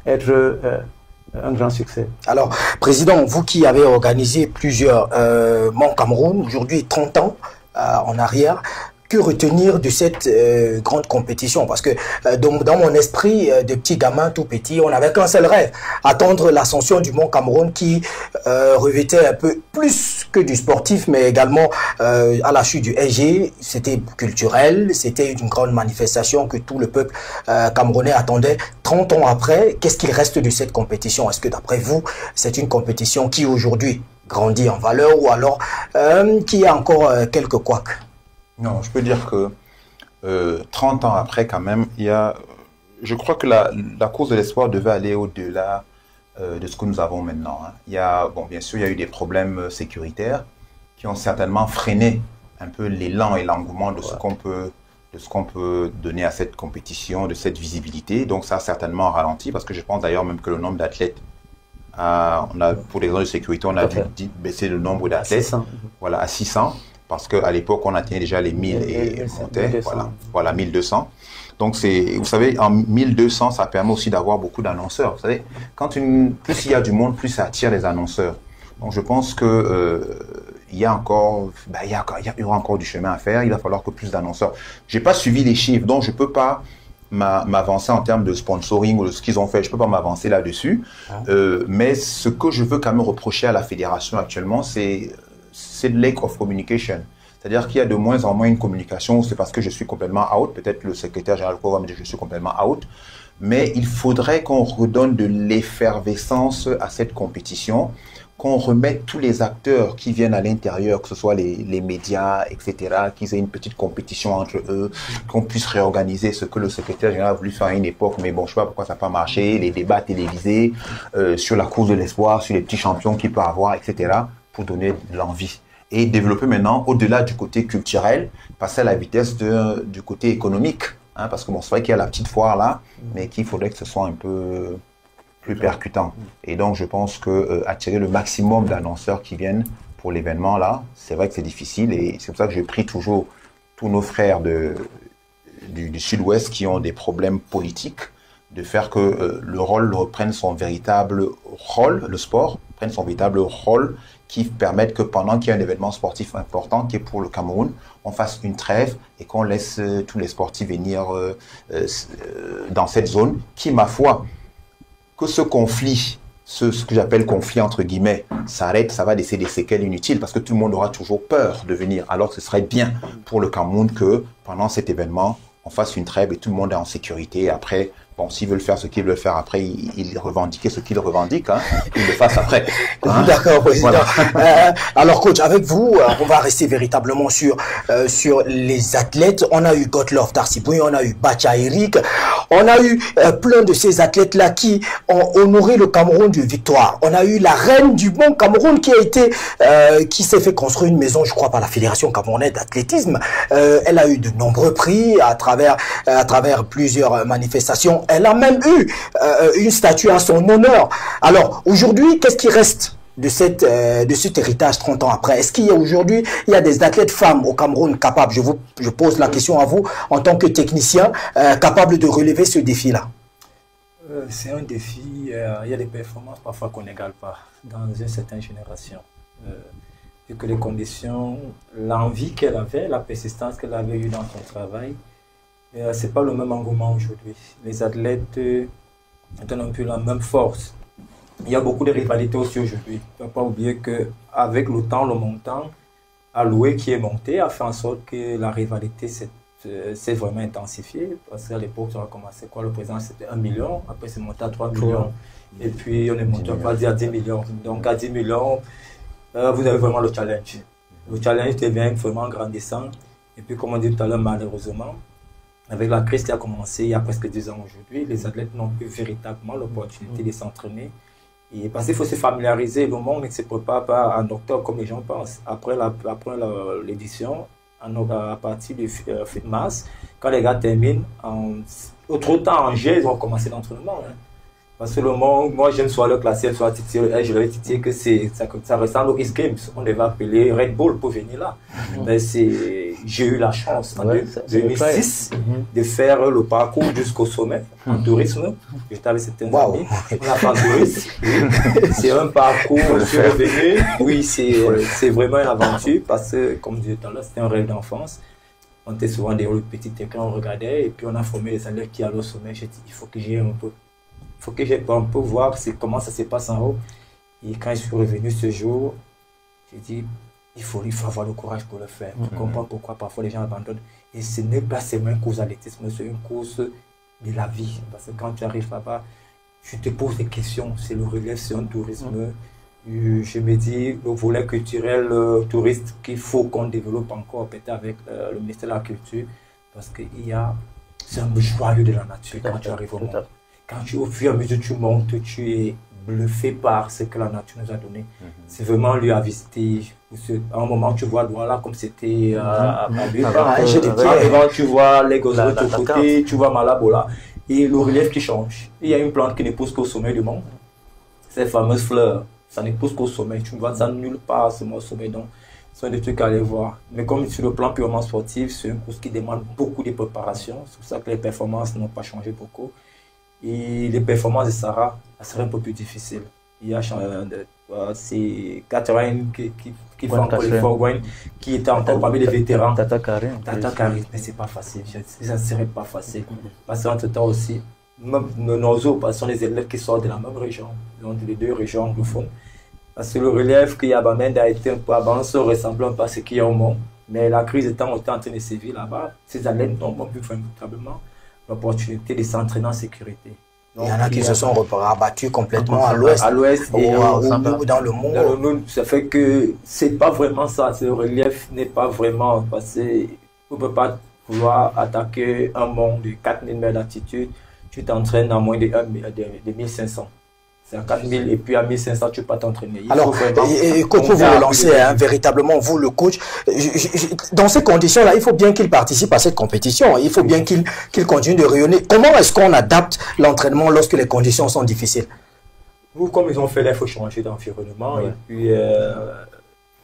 être un grand succès. Alors, Président, vous qui avez organisé plusieurs Mont Cameroun, aujourd'hui 30 ans en arrière, que retenir de cette grande compétition? Parce que dans mon esprit de petit gamin tout petit, on n'avait qu'un seul rêve, attendre l'ascension du Mont Cameroun, qui revêtait un peu plus que du sportif, mais également à la chute du SG, c'était culturel, c'était une grande manifestation que tout le peuple camerounais attendait. 30 ans après, qu'est-ce qu'il reste de cette compétition? Est-ce que d'après vous, c'est une compétition qui aujourd'hui grandit en valeur, ou alors qui a encore quelques couacs? Non, je peux dire que 30 ans après, quand même, je crois que la course de l'espoir devait aller au-delà de ce que nous avons maintenant. Bien sûr, il y a eu des problèmes sécuritaires qui ont certainement freiné un peu l'élan et l'engouement de ce qu'on peut donner à cette compétition, de cette visibilité. Donc, ça a certainement ralenti, parce que je pense d'ailleurs même que le nombre d'athlètes, pour les raisons de sécurité, on a dû baisser le nombre d'athlètes à 600. Parce qu'à l'époque, on atteignait déjà les 1000 et montait. Voilà, 1200. Donc, vous savez, en 1200, ça permet aussi d'avoir beaucoup d'annonceurs. Vous savez, plus il y a du monde, plus ça attire les annonceurs. Donc, je pense que il y aura encore du chemin à faire. Il va falloir que plus d'annonceurs. J'ai pas suivi les chiffres, donc je peux pas m'avancer en termes de sponsoring ou de ce qu'ils ont fait. Je peux pas m'avancer là-dessus. Mais ce que je veux quand même reprocher à la fédération actuellement, c'est le lack of communication. C'est-à-dire qu'il y a de moins en moins une communication. C'est parce que je suis complètement out. Peut-être le secrétaire général va me dire que je suis complètement out. Mais il faudrait qu'on redonne de l'effervescence à cette compétition, qu'on remette tous les acteurs qui viennent à l'intérieur, que ce soit les médias, etc., qu'ils aient une petite compétition entre eux, qu'on puisse réorganiser ce que le secrétaire général a voulu faire à une époque, mais bon, je sais pas pourquoi ça n'a pas marché, les débats télévisés sur la course de l'espoir, sur les petits champions qu'il peut avoir, etc., pour donner de l'envie. Et développer maintenant, au-delà du côté culturel, passer à la vitesse du côté économique. Hein, parce que bon, c'est vrai qu'il y a la petite foire là, mais qu'il faudrait que ce soit un peu plus percutant. Et donc, je pense que attirer le maximum d'annonceurs qui viennent pour l'événement là, c'est vrai que c'est difficile. Et c'est pour ça que je prie toujours tous nos frères du Sud-Ouest qui ont des problèmes politiques, de faire que le rôle reprenne son véritable rôle, le sport prenne son véritable rôle, qui permettent que pendant qu'il y a un événement sportif important qui est pour le Cameroun, on fasse une trêve et qu'on laisse tous les sportifs venir dans cette zone qui, ma foi, que ce conflit, ce que j'appelle conflit entre guillemets, s'arrête, ça va laisser des séquelles inutiles parce que tout le monde aura toujours peur de venir. Alors que ce serait bien pour le Cameroun que pendant cet événement, on fasse une trêve et tout le monde est en sécurité. Après, bon, s'ils veulent faire ce qu'ils veulent faire après, ils revendiquent ce qu'ils revendiquent, hein, qu'ils le fassent après. Hein. D'accord, président. Voilà. Alors, coach, avec vous, on va rester véritablement sur les athlètes. On a eu Gottlof Darciboui, on a eu Bacha Eric, on a eu plein de ces athlètes-là qui ont honoré le Cameroun de victoire. On a eu la reine du bon Cameroun qui s'est fait construire une maison, je crois, par la Fédération camerounaise d'athlétisme. Elle a eu de nombreux prix à travers plusieurs manifestations. Elle a même eu une statue à son honneur. Alors, aujourd'hui, qu'est-ce qui reste de cet héritage 30 ans après? Est-ce qu'il y a aujourd'hui, il y a des athlètes femmes au Cameroun capables, je pose la question à vous, en tant que technicien, capables de relever ce défi-là? C'est un défi, il y a des performances parfois qu'on n'égale pas dans une certaine génération. Et que les conditions, l'envie qu'elle avait, la persistance qu'elle avait eue dans son travail, ce n'est pas le même engouement aujourd'hui. Les athlètes ont un peu la même force. Il y a beaucoup de rivalités aussi aujourd'hui. Il ne faut pas oublier qu'avec le temps, le montant alloué qui est monté a fait en sorte que la rivalité s'est vraiment intensifiée. Parce qu'à l'époque, on a commencé quoi? Le président, c'était 1 million. Après, c'est monté à 3 millions. Et puis, on est monté à 10 millions. Donc, à 10 millions, vous avez vraiment le challenge. Le challenge devient vraiment grandissant. Et puis, comme on dit tout à l'heure, malheureusement, avec la crise qui a commencé il y a presque 10 ans aujourd'hui, les athlètes n'ont plus véritablement l'opportunité de s'entraîner. Parce qu'il faut se familiariser, le monde ne se prépare pas en octobre comme les gens pensent. Après l'édition, à partir de mars, quand les gars terminent, autre temps en juillet, ils vont commencer l'entraînement. Hein. Parce que le monde, moi j'aime soit le classé, soit titillé, je l'avais titillé que ça ressemble aux East Games. On devait appeler Red Bull pour venir là. Mais j'ai eu la chance en 2006 de faire le parcours jusqu'au sommet en tourisme. J'étais avec certains amis. On a fait en tourisme. C'est un parcours, je suis revenu. Oui, c'est vraiment une aventure parce que, comme je disais tout à l'heure, c'était un rêve d'enfance. On était souvent derrière le petit écran, on regardait et puis on a formé les athlètes qui allaient au sommet. J'ai dit, il faut que j'aille un peu. Il faut que j'aille un peu voir comment ça se passe en haut. Et quand je suis revenu ce jour, j'ai dit, il faut avoir le courage pour le faire. Je comprends pourquoi parfois les gens abandonnent. Et ce n'est pas seulement une course d'athlétisme, c'est une course de la vie. Parce que quand tu arrives là-bas, tu te poses des questions. C'est le relève, c'est un tourisme. Je me dis, le volet culturel, touriste, qu'il faut qu'on développe encore, peut-être avec le ministère de la Culture. Parce que c'est un joyau de la nature quand tu arrives au monde. Quand au fur et à mesure tu montes, tu es bluffé par ce que la nature nous a donné. C'est vraiment un lieu à visiter. À un moment, tu vois Douala comme c'était à Devant, tu vois les gozos de l'autre côté, tu vois Malabola. Et le relief qui change. Il y a une plante qui ne pousse qu'au sommet du monde. Ces fameuses fleurs, ça ne pousse qu'au sommet. Tu ne vois ça nulle part sur mon sommet. Donc, ce sont des trucs à aller voir. Mais comme sur le plan purement sportif, c'est une course qui demande beaucoup de préparation. C'est pour ça que les performances n'ont pas changé beaucoup. Et les performances de Sarah, ça serait un peu plus difficile. Il y a c'est Catherine qui fait encore l'effort, qui était encore parmi les vétérans. Tata Karim, mais c'est pas facile. Ça ne serait pas facile. Parce qu'entre temps aussi, même nos autres sont les élèves qui sortent de la même région, donc les deux régions anglophones. Parce que le relief qu'il y a à Bamenda a été un peu avancé, ressemble un peu à ce qu'il y a au Mont. Mais la crise étant en train de sévir là-bas, ces athlètes n'ont pas vu véritablement l'opportunité de s'entraîner en sécurité. Donc, il y en a qui se sont rabattus complètement à l'ouest et ou dans le monde. Ça fait que c'est pas vraiment ça. Ce relief n'est pas vraiment passé. On ne peut pas vouloir attaquer un mont de 4000 mètres d'altitude. Tu t'entraînes à moins de 1500. C'est à 4000 et puis à 1500, tu ne peux pas t'entraîner. Alors, coach, pour vous relancer, véritablement, vous, le coach, dans ces conditions-là, il faut bien qu'il participe à cette compétition. Il faut bien qu'il continue de rayonner. Comment est-ce qu'on adapte l'entraînement lorsque les conditions sont difficiles? Vous, comme ils ont fait là, il faut changer d'environnement et puis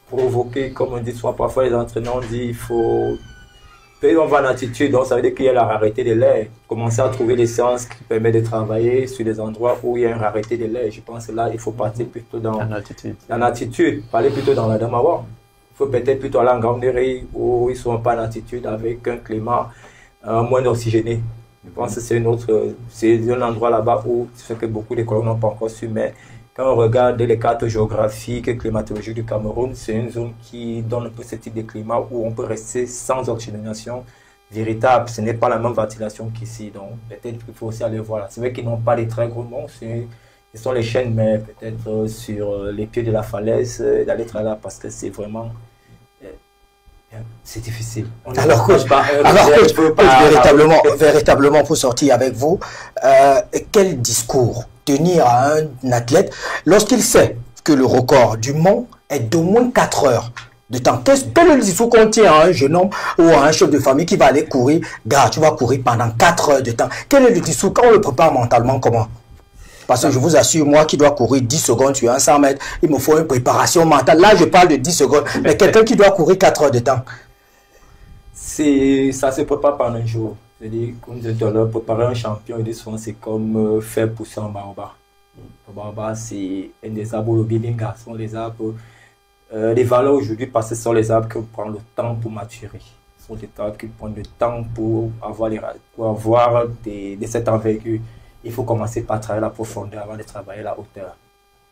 provoquer, comme on dit, soit parfois les entraîneurs ont dit il faut. Puis on va en altitude, donc ça veut dire qu'il y a la rareté de l'air. Commencer à trouver des séances qui permettent de travailler sur des endroits où il y a une rareté de l'air. Je pense que là, il faut partir plutôt dans l'altitude. Aller plutôt dans la Damawa. Il faut peut-être plutôt aller en Grande-Rue où ils ne sont pas en altitude avec un climat moins oxygéné. Je pense que c'est un endroit là-bas où c'est que beaucoup de colons n'ont pas encore su, mais quand on regarde les cartes géographiques et climatologiques du Cameroun, c'est une zone qui donne un peu ce type de climat où on peut rester sans oxygénation véritable. Ce n'est pas la même ventilation qu'ici. Donc, peut-être qu'il faut aussi aller voir là. C'est vrai qu'ils n'ont pas des très gros monts. Ils sont les chaînes, mais peut-être sur les pieds de la falaise, d'aller travailler là parce que c'est vraiment. C'est difficile. Alors, coach, véritablement, pour sortir avec vous, quel discours tenir à un athlète lorsqu'il sait que le record du mont est d'au moins 4 heures de temps? Quel est le discours qu'on tient à un jeune homme ou à un chef de famille qui va aller courir? Gars, tu vas courir pendant 4 heures de temps. Quel est le discours quand on le prépare mentalement? Comment? Parce que je vous assure, moi qui dois courir 10 secondes sur un 100 mètres, il me faut une préparation mentale. Là, je parle de 10 secondes, mais quelqu'un qui doit courir 4 heures de temps. Ça se prépare pendant un jour. C'est-à-dire, comme je disais tout à l'heure, préparer un champion, c'est comme faire pousser un baobab. Le baobab, c'est un des arbres, le bilinga, sont les arbres. Les valeurs aujourd'hui, parce que ce sont les arbres qui prennent le temps pour maturer. Ce sont des arbres qui prennent le temps pour avoir de cette envergure. Il faut commencer par travailler la profondeur avant de travailler la hauteur.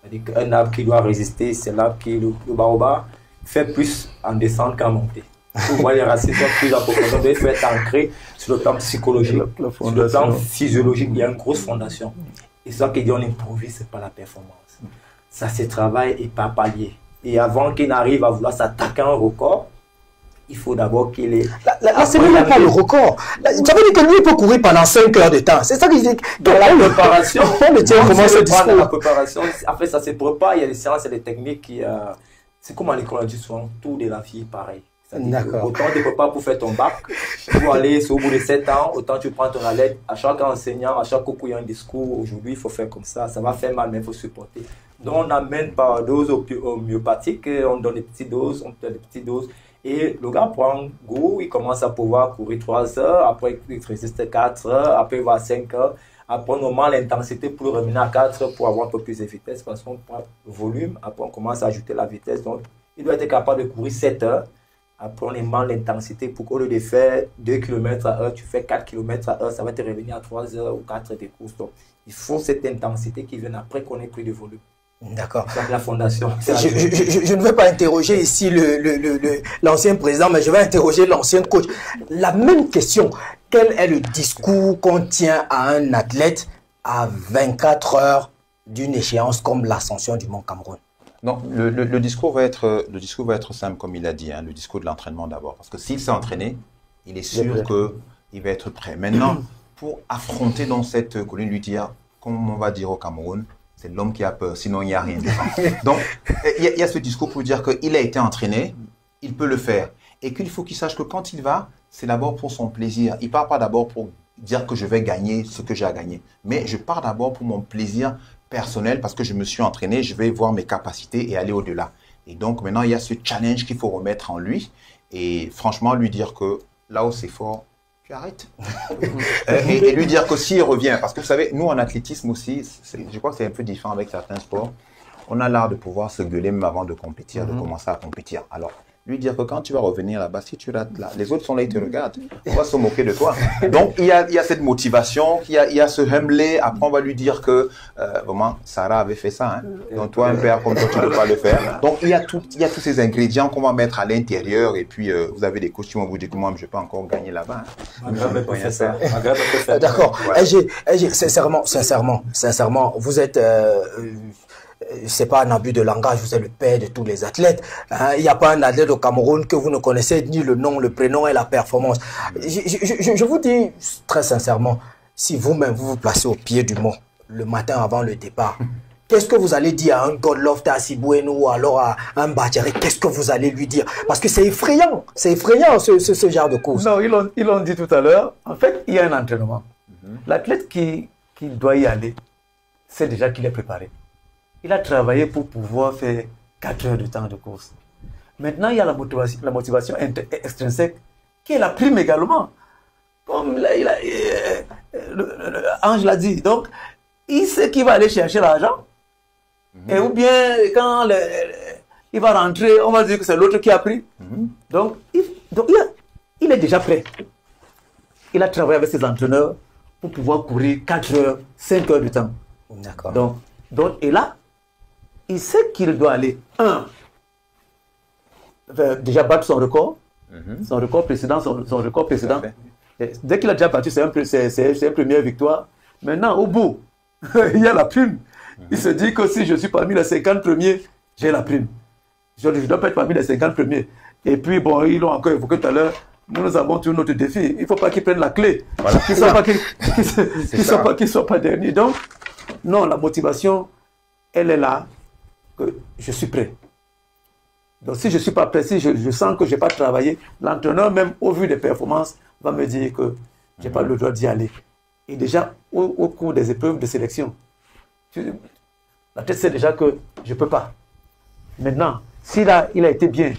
C'est-à-dire qu'un arbre qui doit résister, c'est l'arbre qui, le baobab, fait plus en descente qu'en montée. Pour voir les racines sont plus en profondeur, il faut être ancré sur le plan psychologique, sur le plan physiologique. Il y a une grosse fondation. Et ça qui dit on improvise, ce n'est pas la performance. Ça se travaille et pas palier. Et avant qu'il n'arrive à vouloir s'attaquer à un record, il faut d'abord qu'il ait... Là, c'est même pas le record. Ça veut dire que lui, il peut courir pendant 5 heures de temps. C'est ça qu'il dit. Dans la préparation, comment se discours. La préparation, après ça se prépare, il y a des séances et des techniques qui... c'est comme à l'école, on dit souvent, tout de la vie pareil. Autant tu ne peux pas pour faire ton bac, pour aller au bout de 7 ans, autant tu prends ton alerte. À chaque enseignant, à chaque coup, il y a un discours. Aujourd'hui, il faut faire comme ça. Ça va faire mal, mais il faut supporter. Donc, on amène par dose homéopathique, on donne des petites doses, Et le gars prend goût, il commence à pouvoir courir 3 heures, après il résiste 4 heures, après il va à 5 heures. Après, on augmente l'intensité pour le revenir à 4 heures pour avoir un peu plus de vitesse parce qu'on prend le volume. Après, on commence à ajouter la vitesse. Donc, il doit être capable de courir 7 heures. Après, on augmente l'intensité pour qu'au lieu de faire 2 km à heure, tu fais 4 km à heure, ça va te revenir à 3 heures ou 4 heures de course. Donc, il faut cette intensité qui vient après qu'on ait pris de volume. D'accord. C'est la fondation. Je ne vais pas interroger ici l'ancien président, mais je vais interroger l'ancien coach. La même question, quel est le discours qu'on tient à un athlète à 24 heures d'une échéance comme l'ascension du Mont Cameroun? Non, le discours va être simple, comme il a dit, le discours de l'entraînement d'abord. Parce que s'il s'est entraîné, il est sûr qu'il va être prêt. Maintenant, pour affronter dans cette colline, lui dire, comme on va dire au Cameroun, c'est l'homme qui a peur, sinon il n'y a rien. Donc, il y a ce discours pour dire qu'il a été entraîné, il peut le faire. Et qu'il faut qu'il sache que quand il va, c'est d'abord pour son plaisir. Il ne part pas d'abord pour dire que je vais gagner ce que j'ai à gagner. Mais je pars d'abord pour mon plaisir personnel parce que je me suis entraîné, je vais voir mes capacités et aller au-delà. Et donc maintenant, il y a ce challenge qu'il faut remettre en lui et franchement lui dire que là où c'est fort, tu arrêtes. et lui dire que s'il revient, parce que vous savez, nous en athlétisme aussi, je crois que c'est un peu différent avec certains sports, on a l'art de pouvoir se gueuler même avant de compétir, de commencer à compétir. Alors, lui dire que quand tu vas revenir là-bas, si tu rates là, les autres sont là, ils te regardent. On va se moquer de toi. Donc, il y a cette motivation, il y a ce humblé. Après, on va lui dire que, vraiment, Sarah avait fait ça. Hein. Donc, toi, un père comme toi, tu ne peux pas le faire. Donc, il y a tous ces ingrédients qu'on va mettre à l'intérieur. Et puis, vous avez des coachs qui vont vous dire que moi, je peux encore gagner là-bas. Hein. D'accord. Sincèrement, vous êtes... c'est pas un abus de langage, vous êtes le père de tous les athlètes. Hein, il n'y a pas un athlète au Cameroun que vous ne connaissez ni le nom, le prénom et la performance. Je vous dis très sincèrement, si vous-même vous placez au pied du mont le matin avant le départ, qu'est-ce que vous allez dire à un Godlove Tassiboueno ou alors à un Badjari? Qu'est-ce que vous allez lui dire? Parce que c'est effrayant ce genre de course. Non, ils l'ont dit tout à l'heure. En fait, il y a un entraînement. L'athlète qui doit y aller, c'est déjà qu'il est préparé. Il a travaillé pour pouvoir faire 4 heures de temps de course. Maintenant, il y a la motivation extrinsèque qui est la prime également. Comme Ange l'a dit. Donc, il sait qu'il va aller chercher l'argent. Et ou bien, quand il va rentrer, on va dire que c'est l'autre qui a pris. Donc, il est déjà prêt. Il a travaillé avec ses entraîneurs pour pouvoir courir 4 heures, 5 heures de temps. D'accord. Donc, et là, il sait qu'il doit aller, déjà battre son record, son record précédent, son record précédent. Et dès qu'il a déjà battu, c'est une première victoire. Maintenant, au bout, il y a la prime. Il se dit que si je suis parmi les 50 premiers, j'ai la prime. Je ne dois pas être parmi les 50 premiers. Et puis, bon, ils l'ont encore évoqué tout à l'heure, nous avons tout notre défi. Il ne faut pas qu'ils prennent la clé. Voilà. Qu'ils ne soient pas derniers. Donc, non, la motivation, elle est là. Que je suis prêt. Donc si je ne suis pas prêt, si je sens que je n'ai pas travaillé, l'entraîneur, même au vu des performances, va me dire que je n'ai pas le droit d'y aller. Et déjà, au cours des épreuves de sélection, la tête sait déjà que je ne peux pas. Maintenant, s'il a été bien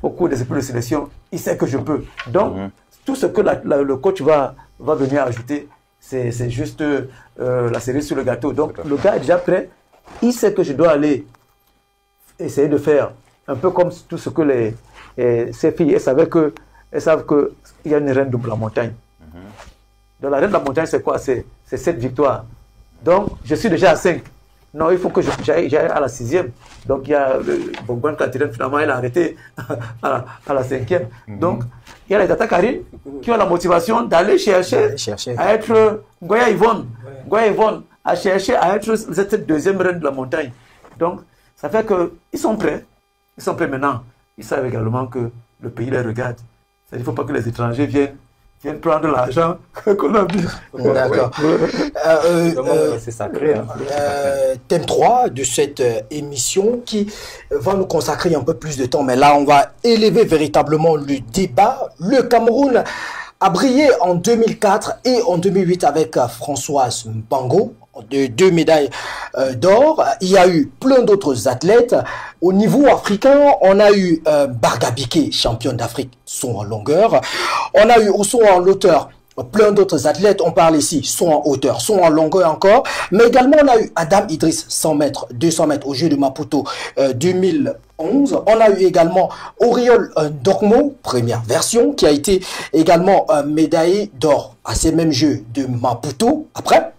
au cours des épreuves de sélection, il sait que je peux. Donc, tout ce que le coach va venir ajouter, c'est juste la cerise sur le gâteau. Donc, le gars est déjà prêt. Il sait que je dois aller essayer de faire un peu comme tout ce que ces filles, elles savent qu'il y a une reine de la montagne. Donc la reine de la montagne, c'est quoi? C'est 7 victoires. Donc je suis déjà à 5. Non, il faut que j'aille à la 6e. Donc il y a Bongon Catherine, finalement, elle a arrêté à la 5e. Donc il y a les Tata Karine qui ont la motivation d'aller chercher à être Goya Yvonne, à chercher à être cette deuxième reine de la montagne. Donc ça fait qu'ils sont prêts. Ils sont prêts maintenant. Ils savent également que le pays les regarde. Il ne faut pas que les étrangers viennent prendre l'argent qu'on a vu. D'accord. C'est sacré. Hein. Thème 3 de cette émission qui va nous consacrer un peu plus de temps. Mais là, on va élever véritablement le débat. Le Cameroun a brillé en 2004 et en 2008 avec Françoise Mbango. De 2 médailles d'or. Il y a eu plein d'autres athlètes. Au niveau africain, on a eu Bargabike, championne d'Afrique, saut en longueur. On a eu au saut en hauteur plein d'autres athlètes. On parle ici saut en hauteur, saut en longueur encore. Mais également, on a eu Adam Idriss, 100 mètres, 200 mètres au Jeux de Maputo 2011. On a eu également Oriol Dormo, première version, qui a été également médaillé d'or à ces mêmes Jeux de Maputo. Après,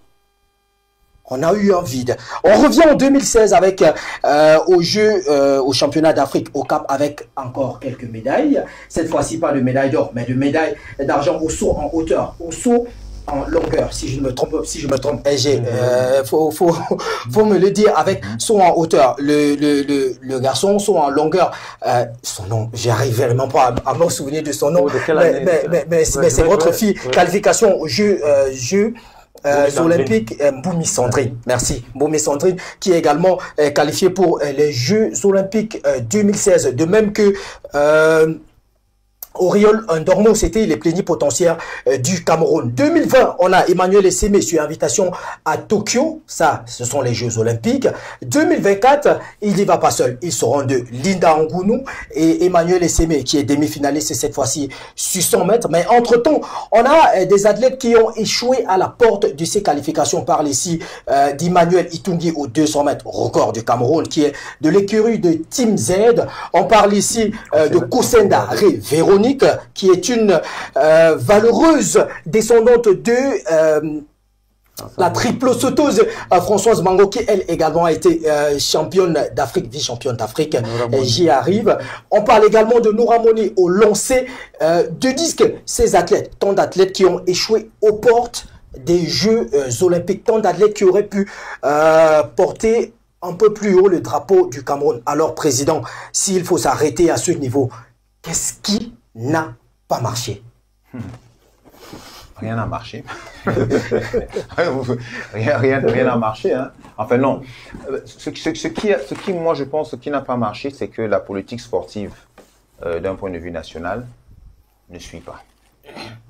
on a eu un vide. On revient en 2016 avec au championnat d'Afrique au Cap avec encore quelques médailles. Cette fois-ci pas de médaille d'or, mais de médaille d'argent au saut en hauteur, au saut en longueur. Si je me trompe, faut me le dire avec saut en hauteur. Le garçon saut en longueur. Son nom, j'arrive vraiment pas à me souvenir de son nom. Mais c'est votre fille. Qualification au jeu. Olympiques, Mboumi Sandrine, merci, Mboumi Sandrine, qui est également qualifiée pour les Jeux Olympiques 2016, de même que Oriol Ndormo, c'était les plénipotentiaires du Cameroun. 2020, on a Emmanuel Essémé sur invitation à Tokyo. Ça, ce sont les Jeux Olympiques. 2024, il n'y va pas seul. Ils seront deux. Linda Ngounou et Emmanuel Essémé, qui est demi-finaliste cette fois-ci sur 100 mètres. Mais entre-temps, on a des athlètes qui ont échoué à la porte de ces qualifications. On parle ici d'Emmanuel Itungi au 200 mètres, record du Cameroun, qui est de l'écurie de Team Z. On parle ici de Kosenda Véronique, qui est une valeureuse descendante de la triple sauteuse Françoise Mango, qui elle également a été championne d'Afrique, vice-championne d'Afrique. J'y arrive. On parle également de Noura Moni au lancer de disque. Ces athlètes, tant d'athlètes qui ont échoué aux portes des Jeux Olympiques, tant d'athlètes qui auraient pu porter un peu plus haut le drapeau du Cameroun. Alors, Président, s'il faut s'arrêter à ce niveau, qu'est-ce qui n'a pas marché? Rien n'a marché. rien n'a marché. Hein. Enfin, non. Ce qui, moi, je pense, ce qui n'a pas marché, c'est que la politique sportive, d'un point de vue national, ne suit pas.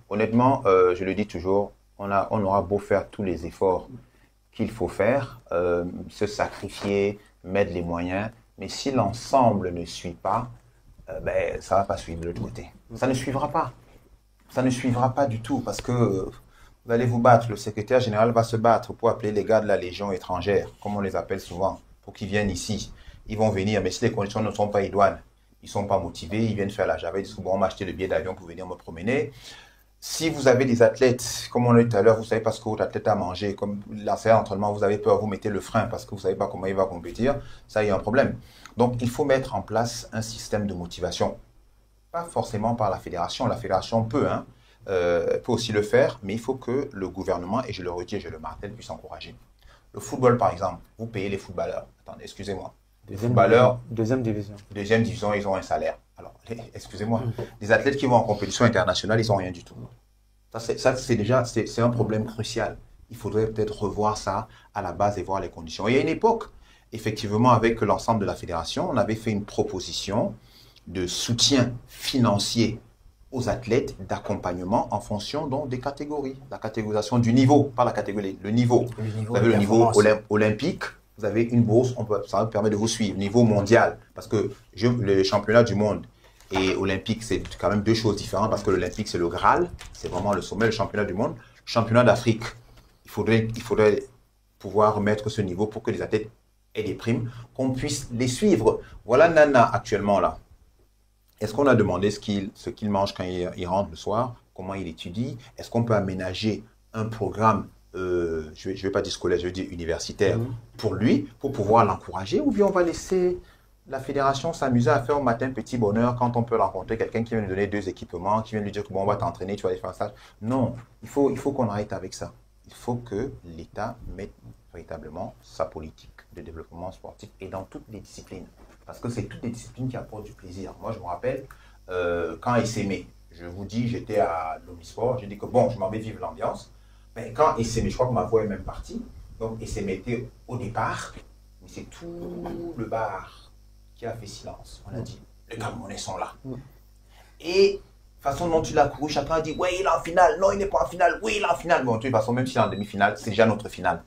Honnêtement, je le dis toujours, on aura beau faire tous les efforts qu'il faut faire, se sacrifier, mettre les moyens, mais si l'ensemble ne suit pas, ben, ça ne va pas suivre de l'autre côté. Ça ne suivra pas. Ça ne suivra pas du tout parce que vous allez vous battre. Le secrétaire général va se battre pour appeler les gars de la Légion étrangère, comme on les appelle souvent, pour qu'ils viennent ici. Ils vont venir, mais si les conditions ne sont pas idoines, ils ne sont pas motivés, ils viennent faire la javette, ils disent bon, on m'a acheté le billet d'avion pour venir me promener. Si vous avez des athlètes, comme on l'a dit tout à l'heure, vous savez pas ce que votre athlète a mangé, comme l'ancien entraînement, vous avez peur, vous mettez le frein parce que vous ne savez pas comment il va compétir, ça, il y a un problème. Donc, il faut mettre en place un système de motivation. Pas forcément par la fédération peut aussi le faire, mais il faut que le gouvernement, et je le redis et je le martèle, puisse encourager. Le football, par exemple, vous payez les footballeurs. Attendez, excusez-moi. Deuxième division. Deuxième division, ils ont un salaire. Alors, excusez-moi, les athlètes qui vont en compétition internationale, ils n'ont rien du tout. Ça, c'est déjà un problème crucial. Il faudrait peut-être revoir ça à la base et voir les conditions. Il y a une époque, effectivement, avec l'ensemble de la fédération, on avait fait une proposition de soutien financier aux athlètes, d'accompagnement en fonction donc, des catégories. La catégorisation du niveau, pas la catégorie, le niveau. Vous avez le niveau olympique, vous avez une bourse, ça vous permet de vous suivre. Niveau mondial, parce que le championnat du monde et olympique, c'est quand même deux choses différentes, parce que l'olympique, c'est le Graal, c'est vraiment le sommet, le championnat du monde. Le championnat d'Afrique, il faudrait pouvoir remettre ce niveau pour que les athlètes aient des primes, qu'on puisse les suivre. Voilà Nana actuellement là. Est-ce qu'on a demandé ce qu'il mange quand il rentre le soir? Comment il étudie? Est-ce qu'on peut aménager un programme, je vais pas dire scolaire, je vais dire universitaire, pour lui, pour pouvoir l'encourager? Ou bien on va laisser la fédération s'amuser à faire au matin petit bonheur quand on peut rencontrer quelqu'un qui vient lui donner 2 équipements, qui vient lui dire que bon, on va t'entraîner, tu vas aller faire ça? Non, il faut qu'on arrête avec ça. Il faut que l'État mette véritablement sa politique de développement sportif et dans toutes les disciplines. Parce que c'est toutes les disciplines qui apportent du plaisir. Moi, je me rappelle, quand Essémé, je vous dis, j'étais à l'Omnisport, j'ai dit que bon, je m'en vais vivre l'ambiance. Mais quand Essémé, je crois que ma voix est même partie, donc Essémé était au départ, mais c'est tout le bar qui a fait silence. On a dit, les Camerounais sont là. Et façon dont tu l'as couru, chacun a dit, ouais, il est en finale, non, il n'est pas en finale, oui, il est en finale. Bon, de toute façon, même s'il est en demi-finale, c'est déjà notre finale.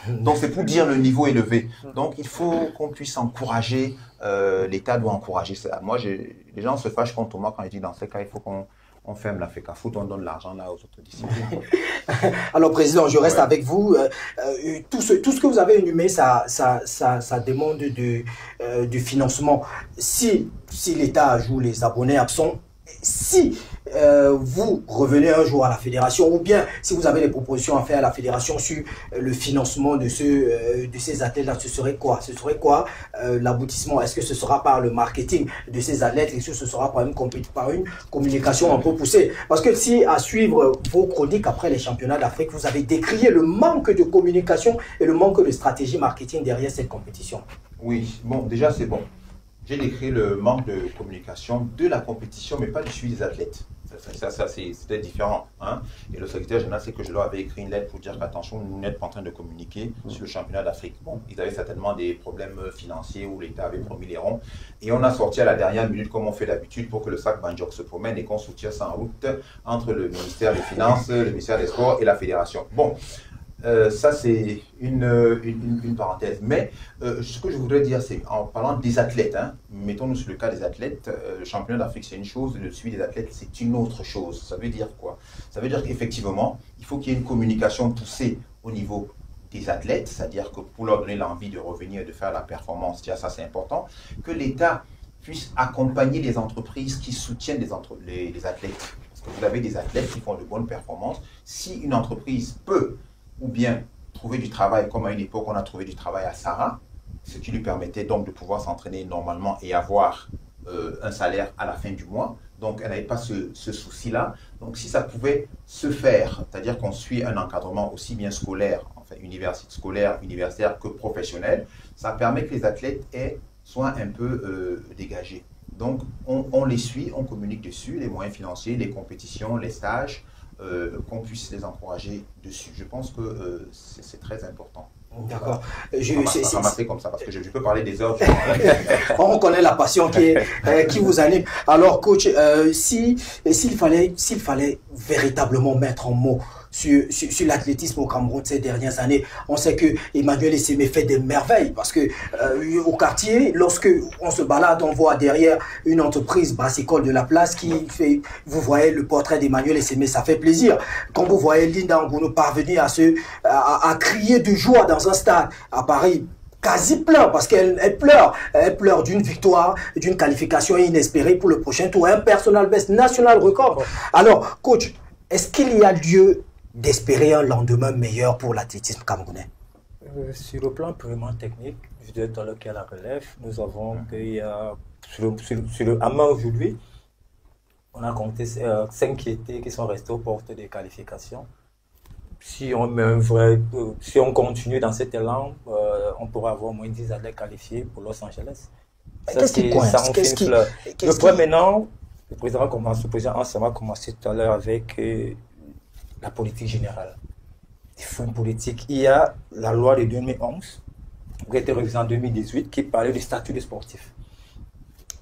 Donc, c'est pour dire le niveau élevé. Donc, il faut qu'on puisse encourager, l'État doit encourager ça. Moi, les gens se fâchent contre moi quand ils disent, dans ces cas, il faut qu'on ferme la FECAFOOT, on donne l'argent là aux autres disciplines. Alors, Président, je reste avec vous. Tout ce que vous avez énuméré, ça demande du financement. Si l'État joue les abonnés absents, si vous revenez un jour à la fédération, ou bien si vous avez des propositions à faire à la fédération sur le financement de ces athlètes-là, ce serait quoi? Ce serait quoi l'aboutissement? Est-ce que ce sera par le marketing de ces athlètes? Est-ce que ce sera par une communication un peu poussée? Parce que si, à suivre vos chroniques après les championnats d'Afrique, vous avez décrié le manque de communication et le manque de stratégie marketing derrière cette compétition. Oui, bon, déjà c'est bon. J'ai décrit le manque de communication de la compétition, mais pas du suivi des athlètes. C'était différent. Hein. Et le secrétaire général, c'est que je leur avais écrit une lettre pour dire qu'attention, nous n'êtes pas en train de communiquer sur le championnat d'Afrique. Bon, ils avaient certainement des problèmes financiers où l'État avait promis les ronds. Et on a sorti à la dernière minute, comme on fait d'habitude, pour que le sac Banjok se promène et qu'on soutient ça en route entre le ministère des Finances, le ministère des Sports et la fédération. Bon. Ça, c'est une parenthèse. Mais ce que je voudrais dire, c'est en parlant des athlètes, hein, mettons-nous sur le cas des athlètes, le championnat d'Afrique, c'est une chose, le suivi des athlètes, c'est une autre chose. Ça veut dire quoi? Ça veut dire qu'effectivement, il faut qu'il y ait une communication poussée au niveau des athlètes, c'est-à-dire que pour leur donner l'envie de revenir et de faire la performance, ça c'est important, que l'État puisse accompagner les entreprises qui soutiennent les athlètes. Parce que vous avez des athlètes qui font de bonnes performances. Si une entreprise peut ou bien trouver du travail, comme à une époque on a trouvé du travail à Sarah, ce qui lui permettait donc de pouvoir s'entraîner normalement et avoir un salaire à la fin du mois. Donc elle n'avait pas ce souci-là. Donc si ça pouvait se faire, c'est-à-dire qu'on suit un encadrement aussi bien scolaire, enfin universitaire que professionnel, ça permet que les athlètes soient un peu dégagés. Donc on les suit, on communique dessus, les moyens financiers, les compétitions, les stages, qu'on puisse les encourager dessus. Je pense que c'est très important. D'accord. Ramasser comme ça, parce que je peux parler des heures. On reconnaît la passion qui vous anime. Alors, coach, s'il fallait véritablement mettre en mots sur l'athlétisme au Cameroun ces dernières années, on sait que Emmanuel Essémé fait des merveilles parce que au quartier, lorsque on se balade, on voit derrière une entreprise brassicole de la place qui fait, vous voyez le portrait d'Emmanuel Essémé, ça fait plaisir. Quand vous voyez Linda Ngounou parvenir à crier de joie dans un stade à Paris, quasi pleure parce qu'elle pleure d'une victoire, d'une qualification inespérée pour le prochain tour, un personal best national record. Alors, coach, est-ce qu'il y a lieu d'espérer un lendemain meilleur pour l'athlétisme camerounais? Sur le plan purement technique, je disais tout à l'heure qu'il y a la relève. Nous avons qu'il y a, sur le Ama aujourd'hui, on a compté 5 qui sont restés aux portes des qualifications. Si on continue dans cet élan, on pourra avoir au moins 10 athlètes qualifiés pour Los Angeles. Qu'est-ce qui coince? Le point maintenant, le président Ansama a commencé tout à l'heure avec la politique générale. Il faut une politique. Il y a la loi de 2011, qui a été révisée en 2018, qui parlait du statut des sportifs.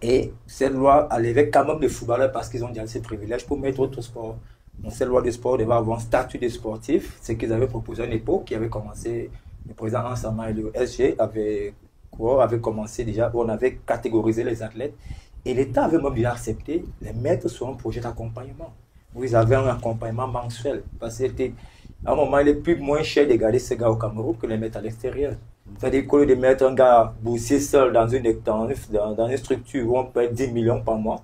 Et cette loi allait quand même les footballeurs parce qu'ils ont déjà ces privilèges pour mettre autre sport. Donc cette loi de sport devait avoir un statut de sportif, ce qu'ils avaient proposé à une époque qui avait commencé, le président Ansama et le SG avaient commencé déjà, on avait catégorisé les athlètes et l'État avait même déjà accepté les mettre sur un projet d'accompagnement. Où ils avaient un accompagnement mensuel. Parce qu'à un moment, il est plus moins cher de garder ces gars au Cameroun que les mettre à l'extérieur. C'est-à-dire qu'au lieu de mettre un gars boursier seul dans une structure où on paye 10 millions par mois,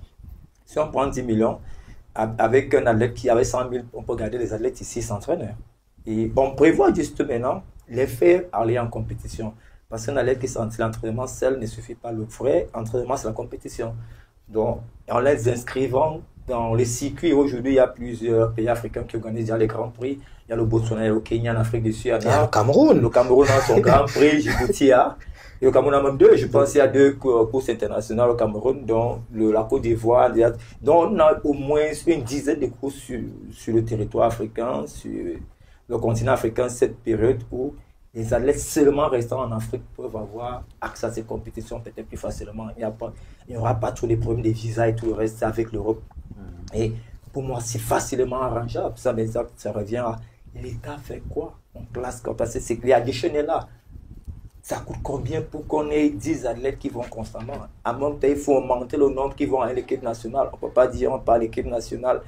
si on prend 10 millions, avec un athlète qui avait 100 000, on peut garder les athlètes ici s'entraîner. Et on prévoit juste maintenant les faire aller en compétition. Parce qu'un athlète qui s'entraîne, l'entraînement seul ne suffit pas. Le vrai entraînement, c'est la compétition. Donc, en les inscrivant dans les circuits, aujourd'hui, il y a plusieurs pays africains qui organisent déjà les grands prix. Il y a le Botswana, le Kenya, l'Afrique du Sud. Il y a le Cameroun. Le Cameroun a son grand prix, Djibouti a. Et au Cameroun, on a même deux. Je pense qu'il y a 2 courses internationales au Cameroun, dont la Côte d'Ivoire. Donc, on a au moins une dizaine de courses sur le territoire africain, sur le continent africain, cette période où les athlètes seulement restant en Afrique peuvent avoir accès à ces compétitions peut-être plus facilement. Il n'y aura pas tous les problèmes des visas et tout le reste avec l'Europe. Et pour moi, c'est facilement arrangeable. Ça revient à l'État fait quoi? On place quoi? Parce que c'est qu'il y a des chaînes là. Ça coûte combien pour qu'on ait 10 athlètes qui vont constamment? À même temps, il faut augmenter le nombre qui vont à l'équipe nationale. On ne peut pas dire on parle l'équipe nationale.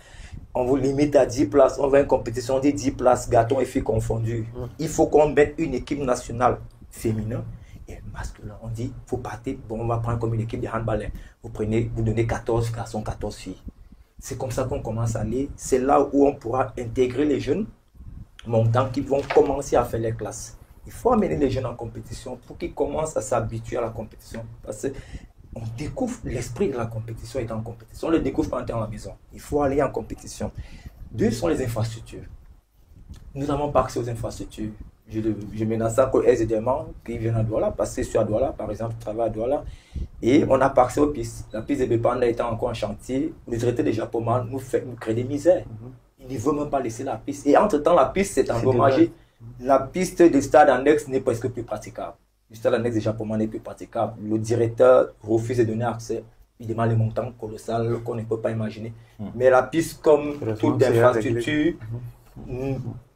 On vous limite à 10 places. On va à une compétition, on dit 10 places, gâteaux et filles confondus. Il faut qu'on mette une équipe nationale féminin et masculin. On dit, il faut partir. Bon, on va prendre comme une équipe de handball. Vous donnez 14 garçons, 14 filles. C'est comme ça qu'on commence à aller. C'est là où on pourra intégrer les jeunes montants qui vont commencer à faire les classes. Il faut amener les jeunes en compétition pour qu'ils commencent à s'habituer à la compétition. Parce qu'on découvre l'esprit de la compétition étant en compétition. On ne le découvre pas en étant à la maison. Il faut aller en compétition. 2 sont les infrastructures. Nous n'avons pas accès aux infrastructures. je menace ça que aisément qu'ils viennent à Douala, passer sur Douala, par exemple, travailler à Douala. Et on n'a pas accès aux pistes. La piste de Bépanda étant encore en chantier, le traité de Japoma nous crée des misères. Il ne veut même pas laisser la piste. Et entre-temps, la piste s'est endommagée. La piste du stade annexe n'est presque plus praticable. Le stade annexe de Japoma n'est plus praticable. Le directeur refuse de donner accès. Il demande les montants colossaux qu'on ne peut pas imaginer. Mais la piste, comme toute infrastructure,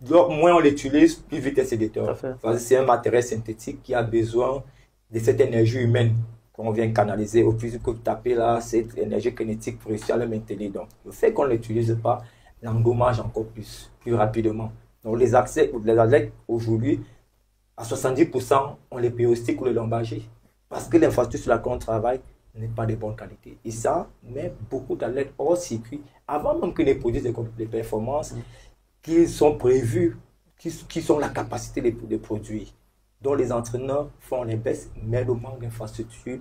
moins on l'utilise, plus vite elle se détériore. C'est un matériel synthétique qui a besoin de cette énergie humaine qu'on vient canaliser. Au plus que vous tapez là, cette énergie kinétique pour réussir à le maintenir. Donc, le fait qu'on ne l'utilise pas l'endommage encore plus rapidement. Donc, les athlètes aujourd'hui, à 70%, on les paye au stick ou le lombager. Parce que l'infrastructure sur laquelle on travaille n'est pas de bonne qualité. Et ça met beaucoup d'athlètes hors circuit, avant même qu'ils ne produisent des performances qui sont prévues, qui sont la capacité de produire. Donc les entraîneurs font les baisses, mais le manque d'infrastructures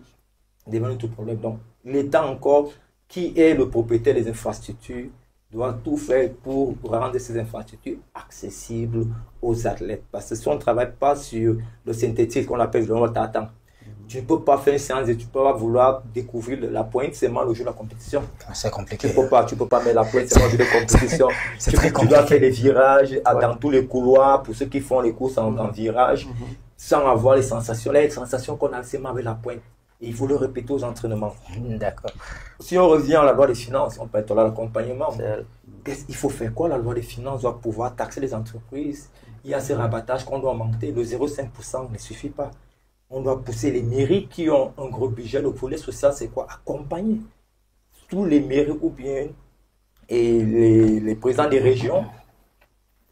devient tout problème. Donc l'État encore, qui est le propriétaire des infrastructures, doit tout faire pour rendre ces infrastructures accessibles aux athlètes. Parce que si on ne travaille pas sur le synthétique qu'on appelle le tatan, tu ne peux pas faire une séance et tu ne peux pas vouloir découvrir la pointe seulement le jour de la compétition. C'est compliqué. Tu ne peux pas mettre la pointe seulement le jour de la compétition. Tu dois faire des virages dans tous les couloirs pour ceux qui font les courses en virage sans avoir les sensations qu'on a seulement avec la pointe. Et il faut le répéter aux entraînements. D'accord. Si on revient à la loi des finances, on peut être là l'accompagnement. Il faut faire quoi? La loi des finances doit pouvoir taxer les entreprises. Il y a ces rabattages qu'on doit augmenter. Le 0,5% ne suffit pas. On doit pousser les mairies qui ont un gros budget. Le volet social, c'est quoi? Accompagner tous les mairies ou bien et les présidents des régions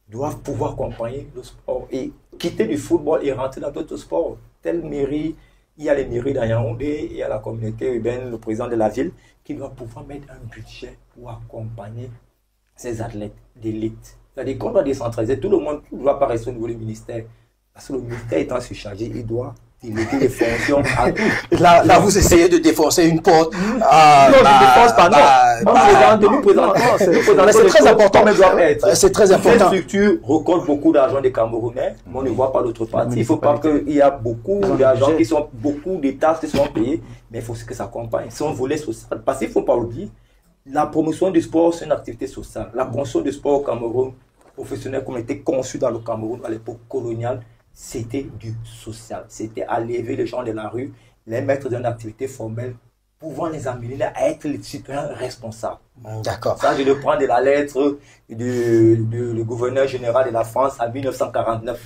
doivent pouvoir accompagner le sport et quitter du football et rentrer dans d'autres sports. Telle mairie, il y a les mairies dans Yaoundé, il y a la communauté urbaine, le président de la ville qui doit pouvoir mettre un budget pour accompagner ces athlètes d'élite. C'est-à-dire qu'on doit décentraliser. Tout le monde ne doit pas rester au niveau du ministère. Parce que le ministère étant surchargé, il doit déléguer les fonctions à tous. Là, vous essayez de défoncer une porte. Non, je ne défonce pas, non. C'est très important. C'est très important. Cette structure récolte beaucoup d'argent des Camerounais, mais on ne voit pas l'autre partie. Il ne faut pas qu'il y a beaucoup d'argent beaucoup de taxes qui sont payées, mais il faut que ça accompagne. C'est un volet social. Parce qu'il ne faut pas oublier, la promotion du sport, c'est une activité sociale. La promotion du sport au Cameroun, professionnel, comme était conçu dans le Cameroun à l'époque coloniale, c'était du social. C'était à lever les gens de la rue, les mettre dans une activité formelle, pouvant les amener à être les citoyens responsables. D'accord. Ça, je le prends de la lettre du gouverneur général de la France en 1949,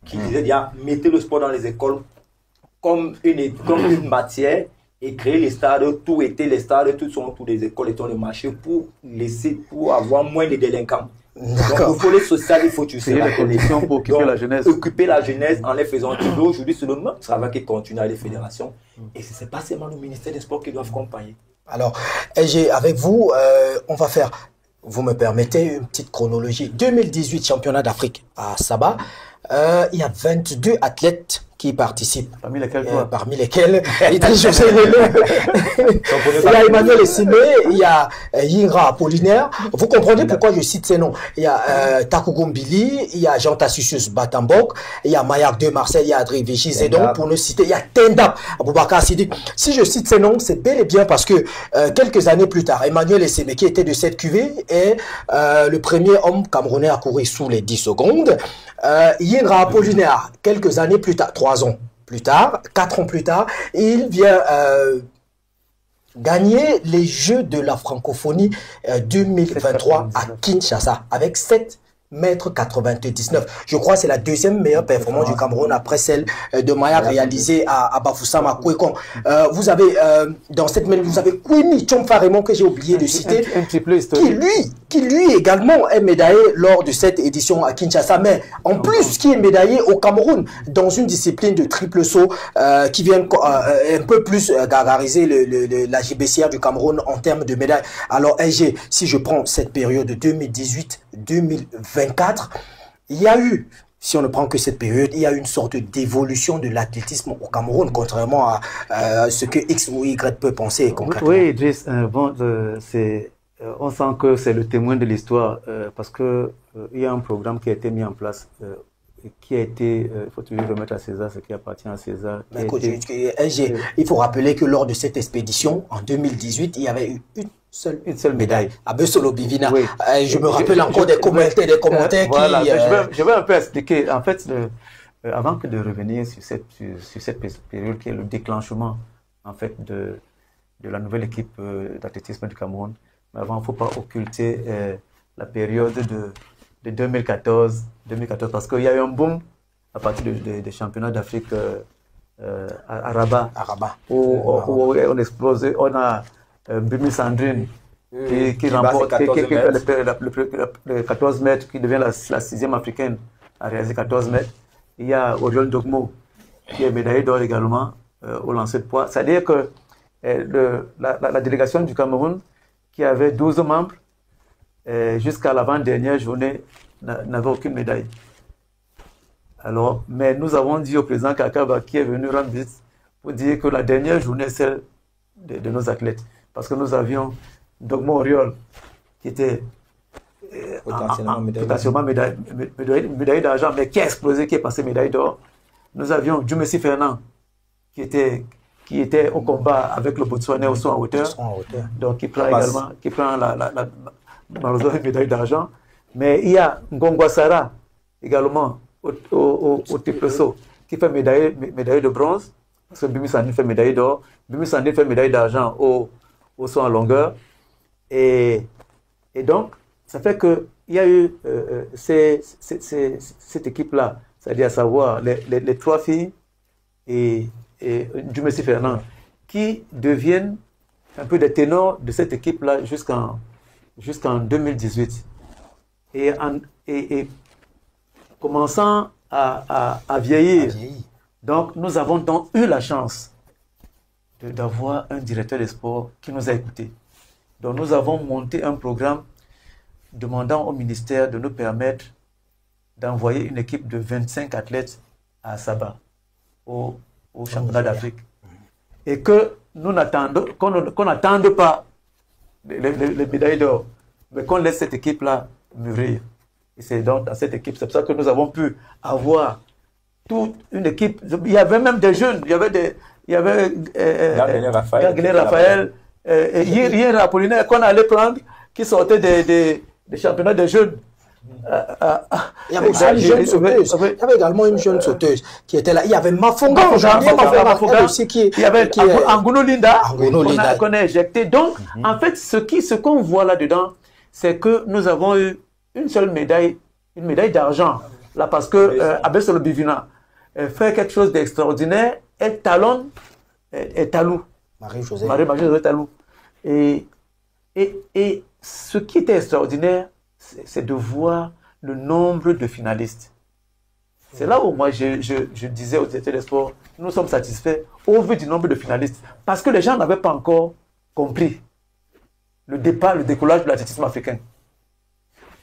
qui disait, mettez le sport dans les écoles comme une matière et créer les stades, tout était les stades, tout sont tous les écoles étant le marché pour avoir moins de délinquants. Donc, le volet social, il faut tuer la condition pour occuper la jeunesse. Occuper la jeunesse en les faisant toujours. Aujourd'hui, c'est le même travail qui continue à les fédérations. Et ce n'est pas seulement le ministère des Sports qui doit accompagner. Alors, avec vous, on va faire, vous me permettez, une petite chronologie. 2018, championnat d'Afrique à Saba. Il y a 22 athlètes qui participent. Parmi lesquels Idriss José Leleu, il y a Emmanuel Essimé, il y a Yingra Apollinaire. Vous comprenez pourquoi je cite ces noms. Il y a Takougoum Billy, il y a Jean Tassius Batambok, il y a Mayak de Marseille, il y a Adrien Vichy Zedon, pour ne citer, il y a Tendap Aboubakar Sidi. Si je cite ces noms, c'est bel et bien parce que quelques années plus tard, Emmanuel Essimé, qui était de cette cuvée, est le premier homme camerounais à courir sous les 10 secondes. Yingra Apollinaire, quelques années plus tard, 3 ans plus tard, 4 ans plus tard, il vient gagner les Jeux de la francophonie 2023 à Kinshasa avec 7,99 m. Je crois que c'est la deuxième meilleure performance du Cameroun après celle de Mayak réalisée à Bafoussam à Kouékon. Vous avez dans cette mêlée, vous avez Kwemi Tchomfa Raymond que j'ai oublié de citer, qui lui également est médaillé lors de cette édition à Kinshasa, mais en plus qui est médaillé au Cameroun dans une discipline de triple saut qui vient un peu plus gargariser la JBCR du Cameroun en termes de médailles. Alors LG, si je prends cette période de 2018-2024, il y a eu, si on ne prend que cette période, il y a eu une sorte d'évolution de l'athlétisme au Cameroun, contrairement à ce que X ou Y peut penser concrètement. Oui, Idriss, on sent que c'est le témoin de l'histoire parce que il y a un programme qui a été mis en place qui a été, il faut toujours remettre à César ce qui appartient à César. Mais coach, il faut rappeler que lors de cette expédition, en 2018, il y avait eu une seule médaille. À Bessolo Bivina. Oui. Je me rappelle encore des commentaires voilà, qui... Je vais un peu expliquer. En fait, avant que de revenir sur cette période qui est le déclenchement en fait, de la nouvelle équipe d'athlétisme du Cameroun, mais avant, il ne faut pas occulter la période de 2014, parce qu'il y a eu un boom à partir des championnats d'Afrique à Rabat, où on explosait. On a Bumi Sandrine qui remporte le 14 mètres, qui devient la 6e africaine à réaliser 14 mètres. Il y a Oriol Dogmo qui est médaillé d'or également au lancer de poids. C'est-à-dire que la délégation du Cameroun, qui avait 12 membres, jusqu'à l'avant-dernière journée, n'avait aucune médaille. Alors, mais nous avons dit au président Kakaba, qui est venu rendre visite, pour dire que la dernière journée est celle de nos athlètes. Parce que nous avions Dogmo Oriol, qui était potentiellement médaille d'argent, mais qui a explosé, qui est passé médaille d'or. Nous avions Djumessi Fernand, qui était au combat avec le Botswanais au saut en hauteur. Donc, qui prend également, malheureusement, une médaille d'argent. Mais il y a Ngongwa Sara, également, au triple saut, qui fait médaille de bronze, parce que Bumi Sandrine fait médaille d'or. Bumi Sandrine fait médaille d'argent au saut en longueur. Et donc, ça fait qu'il y a eu cette équipe-là, c'est-à-dire à savoir les trois filles et Djumessi Fernand, qui deviennent un peu des ténors de cette équipe-là jusqu'en 2018. Et commençant à vieillir. Donc, nous avons donc eu la chance d'avoir un directeur des sports qui nous a écoutés. Donc, nous avons monté un programme demandant au ministère de nous permettre d'envoyer une équipe de 25 athlètes à Sabah, au championnat d'Afrique. Et que nous qu'on n'attende pas les médailles d'or, mais qu'on laisse cette équipe-là mûrir. Et c'est donc dans cette équipe, c'est pour ça que nous avons pu avoir toute une équipe. Il y avait même des jeunes, il y avait Gagné Raphaël, hier Apollinaire qu'on allait prendre, qui sortait des championnats des jeunes. Il y avait aussi une jeune sauteuse. Il y avait également une jeune sauteuse qui était là. Il y avait Mafonga aussi il y avait Anguno Linda qu'on a éjecté. Donc, en fait, ce qu'on voit là-dedans, c'est que nous avons eu une seule médaille, une médaille d'argent. Là, parce que Abessolo Bivina fait quelque chose d'extraordinaire. Elle talonne Talou. Marie-Josée Talou. Et ce qui était extraordinaire, c'est de voir le nombre de finalistes. C'est là où moi je disais aux directeurs des sports, nous sommes satisfaits au vu du nombre de finalistes. Parce que les gens n'avaient pas encore compris le décollage de l'athlétisme africain.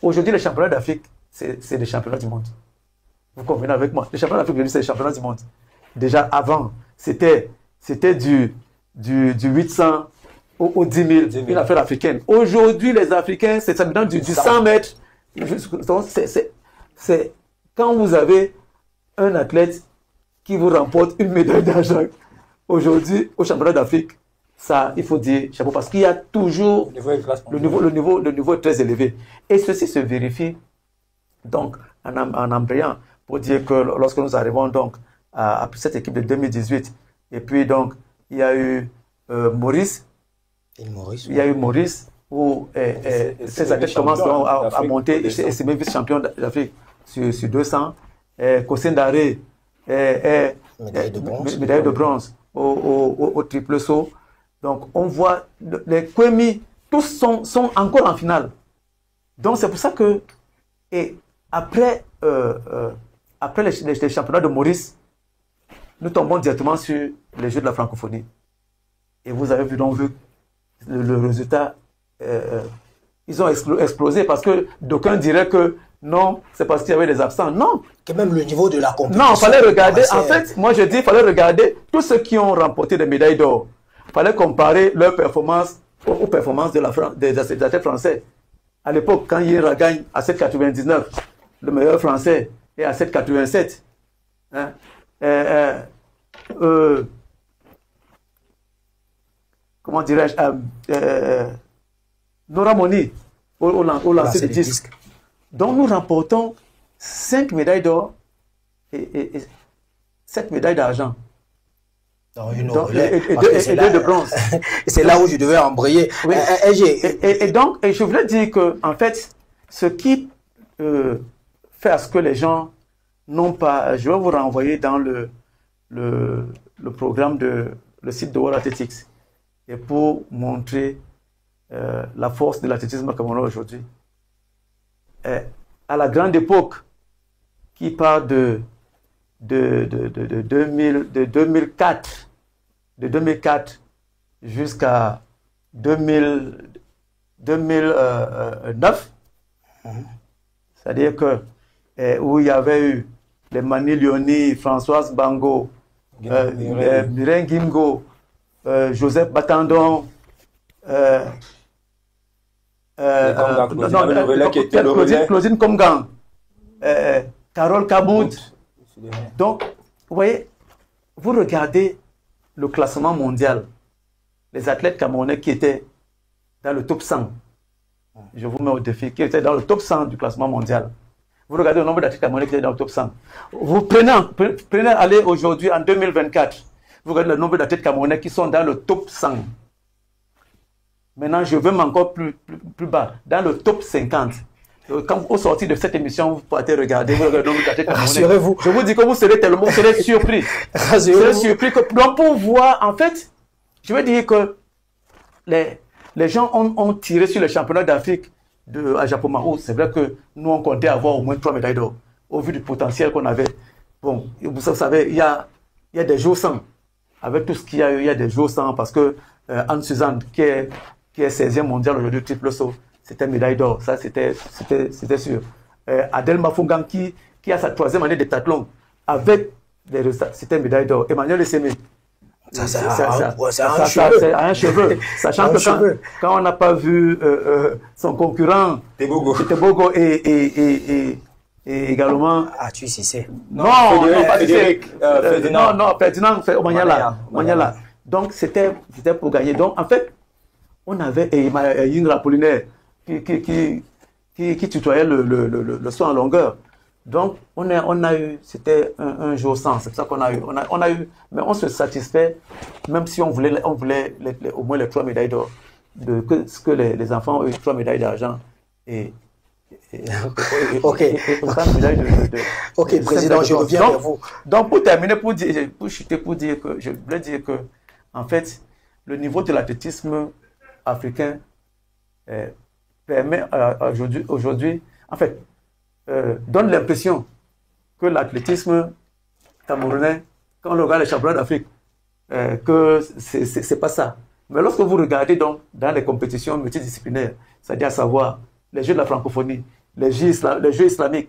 Aujourd'hui, les championnats d'Afrique, c'est des championnats du monde. Vous convenez avec moi? Les championnats d'Afrique, c'est les championnats du monde. Déjà avant, c'était du 800 au 10 000, une affaire africaine. Aujourd'hui, les Africains, c'est maintenant du 100 mètres. C'est quand vous avez un athlète qui vous remporte une médaille d'argent aujourd'hui au championnat d'Afrique, ça, il faut dire chapeau, parce qu'il y a toujours le niveau est très élevé. Et ceci se vérifie donc en embrayant pour dire que lorsque nous arrivons donc à cette équipe de 2018, et puis donc il y a eu Maurice. Il y a eu Maurice où ces athlètes commencent à monter et c'est même vice-champion d'Afrique sur 200. Kossé Ndaré médaille de bronze au triple saut. Donc on voit les Kwemi, tous sont encore en finale. Donc c'est pour ça que après les championnats de Maurice, nous tombons directement sur les Jeux de la francophonie. Et vous avez vu le résultat, ils ont explosé parce que d'aucuns diraient que non, c'est parce qu'il y avait des absents. Non. Que même le niveau de la compétition. Non, il fallait regarder. En fait, moi je dis, il fallait regarder tous ceux qui ont remporté des médailles d'or. Il fallait comparer leurs performances aux performances des athlètes français. À l'époque, quand Yera gagne à 7,99, le meilleur français, et à 7,87. Hein? Comment dirais-je, Nora Moni au lancer de disque. Donc nous remportons 5 médailles d'or et 7 médailles d'argent. Et 2 de bronze. Et c'est là où je devais embrayer. Oui. Et donc, je voulais dire que, en fait, ce qui fait à ce que les gens n'ont pas, je vais vous renvoyer dans le programme le site de World Athletics, et pour montrer la force de l'athlétisme camerounais aujourd'hui. À la grande époque, qui part de 2004 jusqu'à 2009, c'est-à-dire que où il y avait eu les Mani Lioni, Françoise Bango, Mireille Guimgo, Joseph Batandon, Claudine Komgang, Carole Kaboud. Donc, vous voyez, vous regardez le classement mondial, les athlètes camerounais qui étaient dans le top 100, je vous mets au défi, qui étaient dans le top 100 du classement mondial. Vous regardez le nombre d'athlètes camerounais qui étaient dans le top 100. Vous prenez aller aujourd'hui en 2024, vous regardez le nombre d'athlètes camerounais qui sont dans le top 100. Maintenant, je veux encore plus bas, dans le top 50. Quand au sortir de cette émission, vous pourrez regarder, vous regardez le nombre d'athlètes camerounais. Rassurez-vous. Je vous dis que vous serez surpris. Vous serez surpris que, donc pour voir, en fait, je veux dire que les gens ont tiré sur le championnat d'Afrique à Japomaro. C'est vrai que nous, on comptait avoir au moins 3 médailles d'or, au vu du potentiel qu'on avait. Bon, vous savez, il y a des jours sans. Avec tout ce qu'il y a eu, il y a des jours sans, parce que Anne-Suzanne, qui est 16e mondial aujourd'hui, triple saut, c'était médaille d'or, ça c'était sûr. Adel Mafungang qui a sa 3e année de détathlon avec des résultats, c'était médaille d'or. Emmanuel Essémé, c'est un cheveu. Sachant que quand on n'a pas vu son concurrent, Tebogo et également... Ah, tu sais, c'est... Non, Ferdinand Omanyala. Donc c'était pour gagner. Donc en fait, on avait Yingra Apollinaire qui tutoyait le saut en longueur. Donc, on a eu, c'était un jour sans, c'est ça qu'on a eu. On a eu, mais on se satisfait, même si on voulait au moins les 3 médailles d'or, que les enfants ont eu 3 médailles d'argent Ok, Président, je reviens vers vous. Donc, pour terminer, pour dire que, je voulais dire que, en fait, le niveau de l'athlétisme africain permet aujourd'hui, en fait, donne l'impression que l'athlétisme camerounais, quand on regarde les championnats d'Afrique, que c'est pas ça. Mais lorsque vous regardez donc dans les compétitions multidisciplinaires, c'est-à-dire à savoir les Jeux de la francophonie, les Jeux islamiques,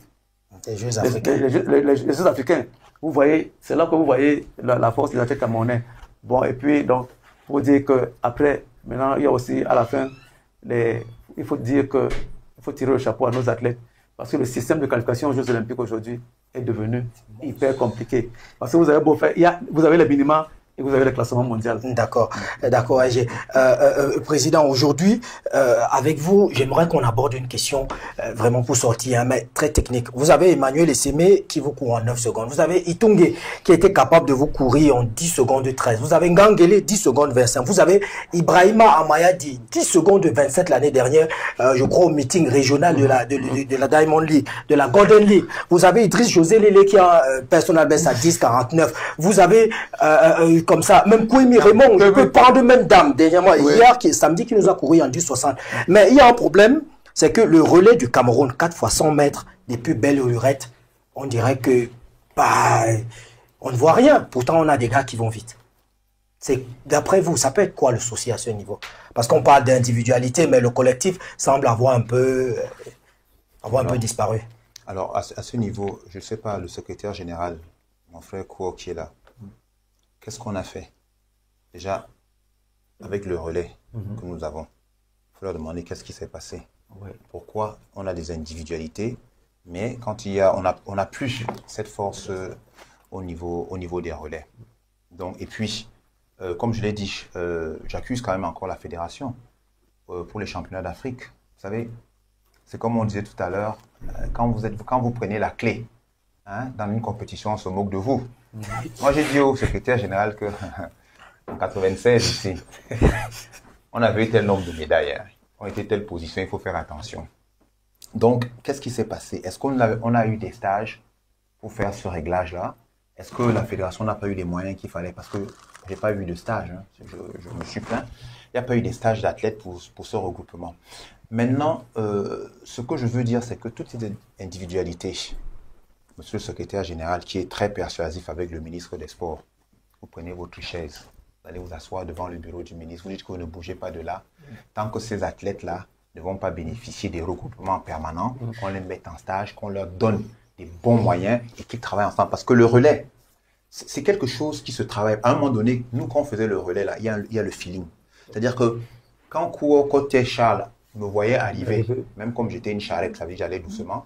les Jeux africains, les Jeux africains, vous voyez, c'est là que vous voyez la force des athlètes camerounais. Bon, et puis donc, pour dire que après, maintenant, il y a aussi à la fin, il faut dire que il faut tirer le chapeau à nos athlètes. Parce que le système de qualification aux Jeux Olympiques aujourd'hui est devenu hyper compliqué. Parce que vous avez beau faire, vous avez les minima et vous avez le classement mondial. D'accord, d'accord. Président, aujourd'hui, avec vous, j'aimerais qu'on aborde une question vraiment pour sortir, mais très technique. Vous avez Emmanuel Essémé qui vous court en 9 secondes. Vous avez Itungue qui était capable de vous courir en 10 secondes 13. Vous avez Ngangele 10 secondes 25. Vous avez Ibrahima Amayadi 10 secondes 27 l'année dernière, je crois au meeting régional de la Diamond League, de la Golden League. Vous avez Idriss José Lélé qui a personnel best à 10,49. Vous avez comme ça, même Kouimi Raymond, je peux prendre même Dame, dernièrement, hier, samedi, qui nous a couru en 10,60. Mais il y a un problème, c'est que le relais du Cameroun, 4 fois 100 mètres, depuis Belle-Lurette, on dirait que, on ne voit rien. Pourtant, on a des gars qui vont vite. D'après vous, ça peut être quoi le souci à ce niveau? Parce qu'on parle d'individualité, mais le collectif semble avoir un peu disparu. Alors, à ce niveau, je ne sais pas, le secrétaire général, mon frère Kouo qui est là, qu'est-ce qu'on a fait? Déjà, avec le relais que nous avons, il faut leur demander qu'est-ce qui s'est passé. Pourquoi on a des individualités Mais quand on a plus cette force au niveau des relais. Donc, et puis, comme je l'ai dit, j'accuse quand même encore la fédération pour les championnats d'Afrique. Vous savez, c'est comme on disait tout à l'heure, quand vous prenez la clé dans une compétition, on se moque de vous. Moi, j'ai dit au secrétaire général que en 96 ici, on avait eu tel nombre de médailles, on était telle position, il faut faire attention. Donc, qu'est-ce qui s'est passé? Est-ce qu'on a eu des stages pour faire ce réglage-là? Est-ce que la fédération n'a pas eu les moyens qu'il fallait? Parce que je n'ai pas eu de stage, je me suis plaint. Il n'y a pas eu des stages d'athlètes pour ce regroupement. Maintenant, ce que je veux dire, c'est que toutes ces individualités, monsieur le secrétaire général, qui est très persuasif avec le ministre des Sports, vous prenez votre chaise, vous allez vous asseoir devant le bureau du ministre, vous dites que vous ne bougez pas de là, tant que ces athlètes-là ne vont pas bénéficier des regroupements permanents, qu'on les mette en stage, qu'on leur donne des bons moyens et qu'ils travaillent ensemble. Parce que le relais, c'est quelque chose qui se travaille. À un moment donné, nous, quand on faisait le relais, là, il y a le feeling. C'est-à-dire que quand côté Charles me voyait arriver, même comme j'étais une charrette, ça veut dire que j'allais doucement,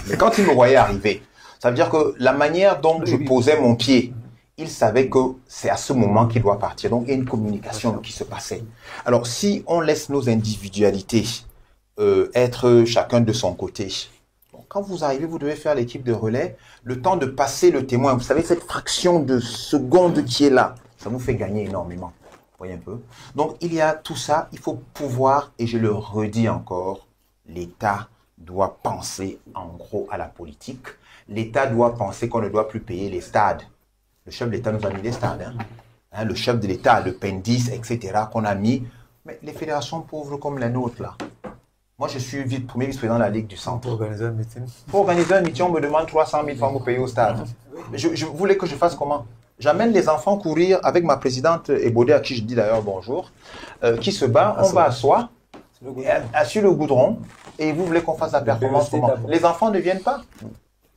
mais quand il me voyait arriver, ça veut dire que la manière dont je posais mon pied, il savait que c'est à ce moment qu'il doit partir. Donc, il y a une communication qui se passait. Alors, si on laisse nos individualités être chacun de son côté, donc, quand vous arrivez, vous devez faire l'équipe de relais, le temps de passer le témoin. Vous savez, cette fraction de seconde qui est là, ça vous fait gagner énormément. Vous voyez un peu? Donc, il y a tout ça. Il faut pouvoir, et je le redis encore, l'État doit penser en gros à la politique. L'État doit penser qu'on ne doit plus payer les stades. Le chef de l'État nous a mis des stades. Le chef de l'État, le PENDIS, etc., qu'on a mis. Mais les fédérations pauvres comme la nôtre, là. Moi, je suis premier vice-président de la Ligue du Centre. Pour organiser un meeting. Pour organiser un meeting, on me demande 300 000 francs pour payer au stade. Je voulais que je fasse comment? J'amène les enfants courir avec ma présidente Ebodé, à qui je dis d'ailleurs bonjour, qui se bat, on va asseoir, sur le goudron, et vous voulez qu'on fasse la performance comment? Les enfants ne viennent pas.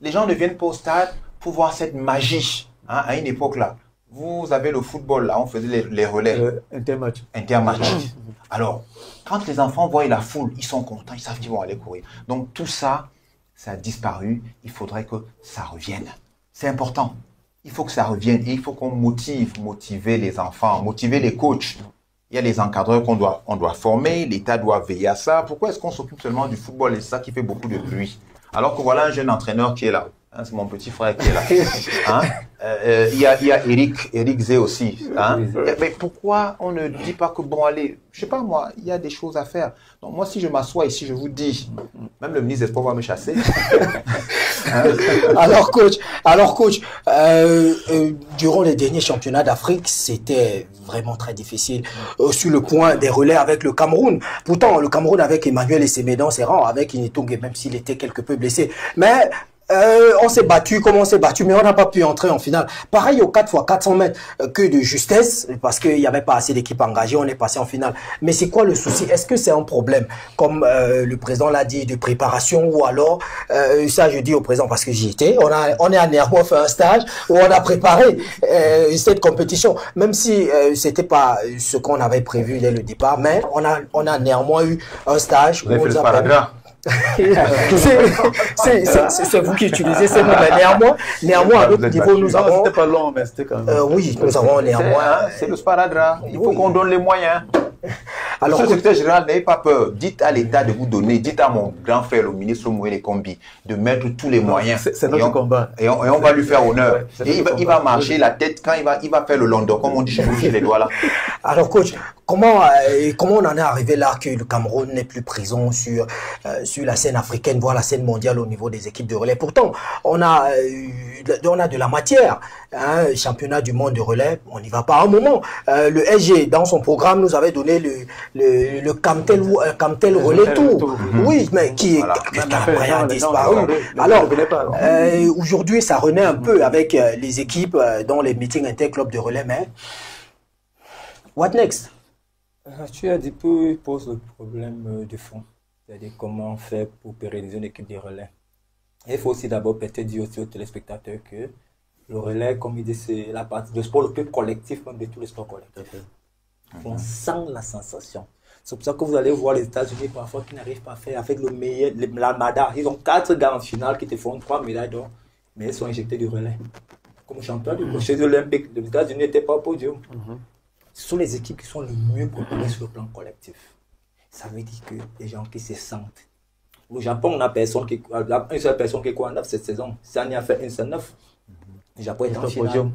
Les gens ne viennent pas au stade pour voir cette magie. À une époque là, vous avez le football là, on faisait les relais. Intermatch. Alors, quand les enfants voient la foule, ils sont contents, ils savent qu'ils vont aller courir. Donc tout ça, ça a disparu. Il faudrait que ça revienne. C'est important. Il faut que ça revienne et il faut qu'on motiver les enfants, motiver les coachs. Il y a les encadreurs on doit former, l'État doit veiller à ça. Pourquoi est-ce qu'on s'occupe seulement du football et c'est ça qui fait beaucoup de bruit? Alors que voilà un jeune entraîneur qui est là. C'est mon petit frère qui est là. Il y a Eric Zé aussi. Mais pourquoi on ne dit pas que, bon, allez, je sais pas moi, il y a des choses à faire. Donc moi, si je m'assois ici, je vous dis, même le ministre des Sports va me chasser. Alors coach, durant les derniers championnats d'Afrique, c'était vraiment très difficile sur le point des relais avec le Cameroun. Pourtant, le Cameroun avec Emmanuel Essémédan, c'est rare, avec Initung, même s'il était quelque peu blessé. Mais on s'est battu comme on s'est battu, mais on n'a pas pu entrer en finale. Pareil au 4x400 mètres, que de justesse, parce qu'il n'y avait pas assez d'équipes engagées, on est passé en finale. Mais c'est quoi le souci? Est-ce que c'est un problème, comme le président l'a dit, de préparation, ou alors, ça je dis au président parce que j'y étais, on est à Néermois fait un stage où on a préparé cette compétition, même si c'était pas ce qu'on avait prévu dès le départ, mais on a néanmoins eu un stage. Vous avez fait le sparadrap. C'est vous qui utilisez ces mots, mais néanmoins à notre niveau, nous avons... C'était pas long, mais c'était quand même... oui, nous avons néanmoins... C'est le sparadrap. Il faut qu'on donne les moyens. Alors, le secrétaire général, n'ayez pas peur. Dites à l'État de vous donner, dites à mon grand frère, le ministre Moué Kombi, de mettre tous les moyens. C'est notre combat. Et on va lui faire honneur. Et il va marcher la tête quand il va faire le London, comme on dit chez nous, les doigts là. Alors, coach, comment on en est arrivé là que le Cameroun n'est plus présent sur la scène africaine, voire la scène mondiale au niveau des équipes de relais? Pourtant, on a de la matière. Championnat du monde de relais, on n'y va pas à un moment. Le SG, dans son programme, nous avait donné le Camtel Relais Tour. Oui, mais qui a disparu. Alors, aujourd'hui, ça renaît un peu avec les équipes dans les meetings interclubs de relais, mais what next? Tu as dit que pose le problème de fond, c'est-à-dire comment faire pour pérenniser une équipe de relais. Et il faut aussi d'abord peut-être dire aussi aux téléspectateurs que le relais, comme il dit, c'est la partie de sport le plus collectif même de tous les sports collectifs. On sent la sensation. C'est pour ça que vous allez voir les États-Unis parfois qui n'arrivent pas à faire avec le meilleur, l'Almada. Ils ont 4 gars en finale qui te font 3 médailles d'or, mais ils sont injectés du relais. Comme champion du crochet olympique, les États-Unis n'étaient pas au podium. Ce sont les équipes qui sont le mieux préparées sur le plan collectif. Ça veut dire que les gens qui se sentent. Au Japon, on a une seule personne qui est en 9 cette saison. Sani a fait une seule 9. Le Japon est en finale.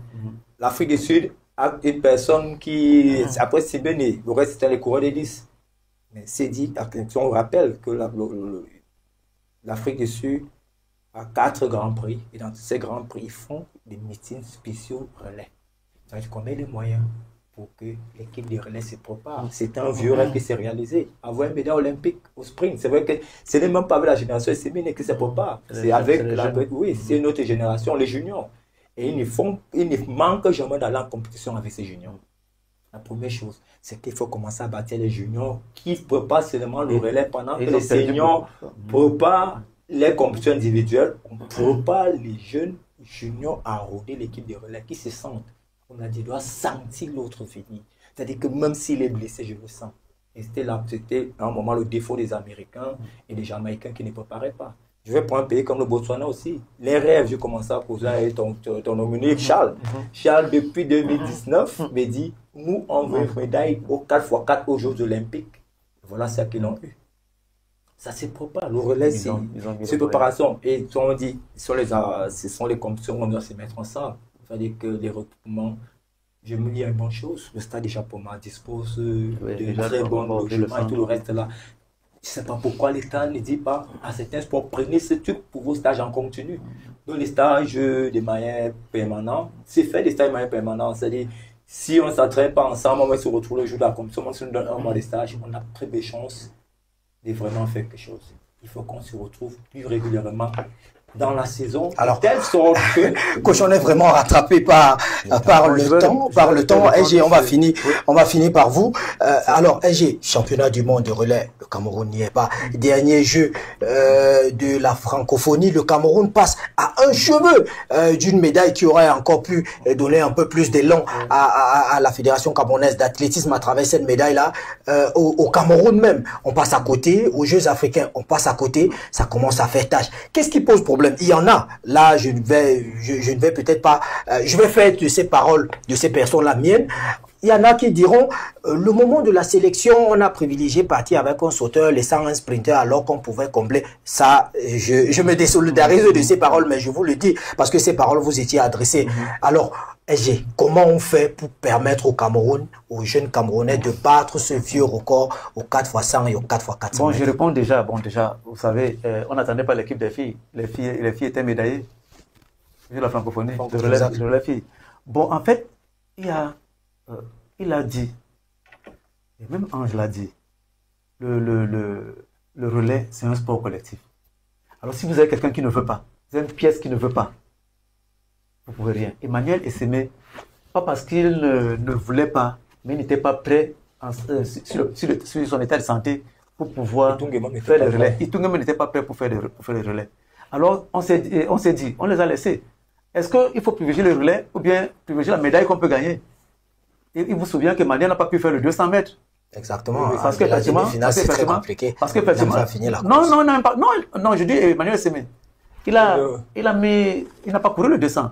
L'Afrique du Sud a une personne qui, après Sibéné, le reste c'était les coureurs des 10. Mais c'est dit, attention, on rappelle que l'Afrique du Sud a 4 grands prix. Et dans ces grands prix, ils font des meetings spéciaux relais. Donc, on met les moyens pour que l'équipe de relais se prépare. C'est un vieux rêve qui s'est réalisé. Avoir une médaille olympique au sprint, c'est vrai que ce n'est même pas avec la génération Sémine qui se prépare. C'est avec oui, c'est une autre génération, les juniors. Et ils ne manquent jamais d'aller en compétition avec ces juniors. La première chose, c'est qu'il faut commencer à bâtir les juniors qui ne préparent seulement le relais pendant que les seniors préparent les compétitions individuelles. On prépare les jeunes juniors à rôder l'équipe de relais qui se sentent. On a dit, doit sentir l'autre venir. C'est-à-dire que même s'il est blessé, je le sens. Et c'était à un moment le défaut des Américains et des Jamaïcains qui ne préparaient pas. Je vais prendre un pays comme le Botswana aussi. Les rêves, j'ai commencé à poser avec ton homonyme Charles. Charles, depuis 2019, me dit, nous, on veut une médaille aux 4x4 aux Jeux Olympiques. Voilà ce qu'ils ont eu. Ça se prépare. Le relais, c'est une préparation. Et on dit, ce sont les compétitions où on doit se mettre ensemble. C'est-à-dire que les regroupements, je me dis une bonne chose, le stade de Japoma dispose de très bons logements et tout le reste là. Je ne sais pas pourquoi l'État ne dit pas à certains sports, prenez ce truc pour vos stages en continu. Donc les stages de manière permanente, c'est fait des stages de manière permanente. C'est-à-dire, si on ne s'entraîne pas ensemble, on va se retrouver le jour de la compétition, on se donne un mois de stage, on a très de chances de vraiment faire quelque chose. Il faut qu'on se retrouve plus régulièrement dans la saison, alors, telle sorte que coach, on est vraiment rattrapé par le temps. SG, on va finir par vous. Alors, SG, championnat du monde de relais, le Cameroun n'y est pas. Dernier jeu de la francophonie, le Cameroun passe à un cheveu d'une médaille qui aurait encore pu donner un peu plus d'élan à la Fédération camerounaise d'athlétisme à travers cette médaille-là. Au Cameroun même, on passe à côté. Aux Jeux africains, on passe à côté. Ça commence à faire tâche. Qu'est-ce qui pose problème? Il y en a. Là, je ne vais peut-être pas... je vais faire de ces paroles, de ces personnes la mienne. Il y en a qui diront, le moment de la sélection, on a privilégié partir avec un sauteur, laissant un sprinter alors qu'on pouvait combler. Ça, je me désolidarise de ces paroles, mais je vous le dis, parce que ces paroles vous étiez adressées. Alors, SG, comment on fait pour permettre au Cameroun, aux jeunes Camerounais, de battre ce vieux record aux 4x100 et aux 4x400? Bon, je réponds déjà. Bon, déjà, vous savez, on n'attendait pas l'équipe des filles. Les filles étaient médaillées. Vu la francophonie, de la fille. Bon, en fait, il a dit, et même Ange l'a dit, le relais, c'est un sport collectif. Alors, si vous avez quelqu'un qui ne veut pas, vous avez une pièce qui ne veut pas, vous ne pouvez rien. Emmanuel Essémé, pas parce qu'il ne voulait pas, mais il n'était pas prêt sur son état de santé pour pouvoir faire le relais. Itungema n'était pas prêt pour faire le relais. Alors, on s'est dit, on les a laissés. Est-ce qu'il faut privilégier le relais ou bien privilégier la médaille qu'on peut gagner? Et il vous souvient que Mania n'a pas pu faire le 200 mètres. Exactement. Parce que c'est très compliqué. Parce que non, je dis Emmanuel Sémé. Il n'a pas couru le 200.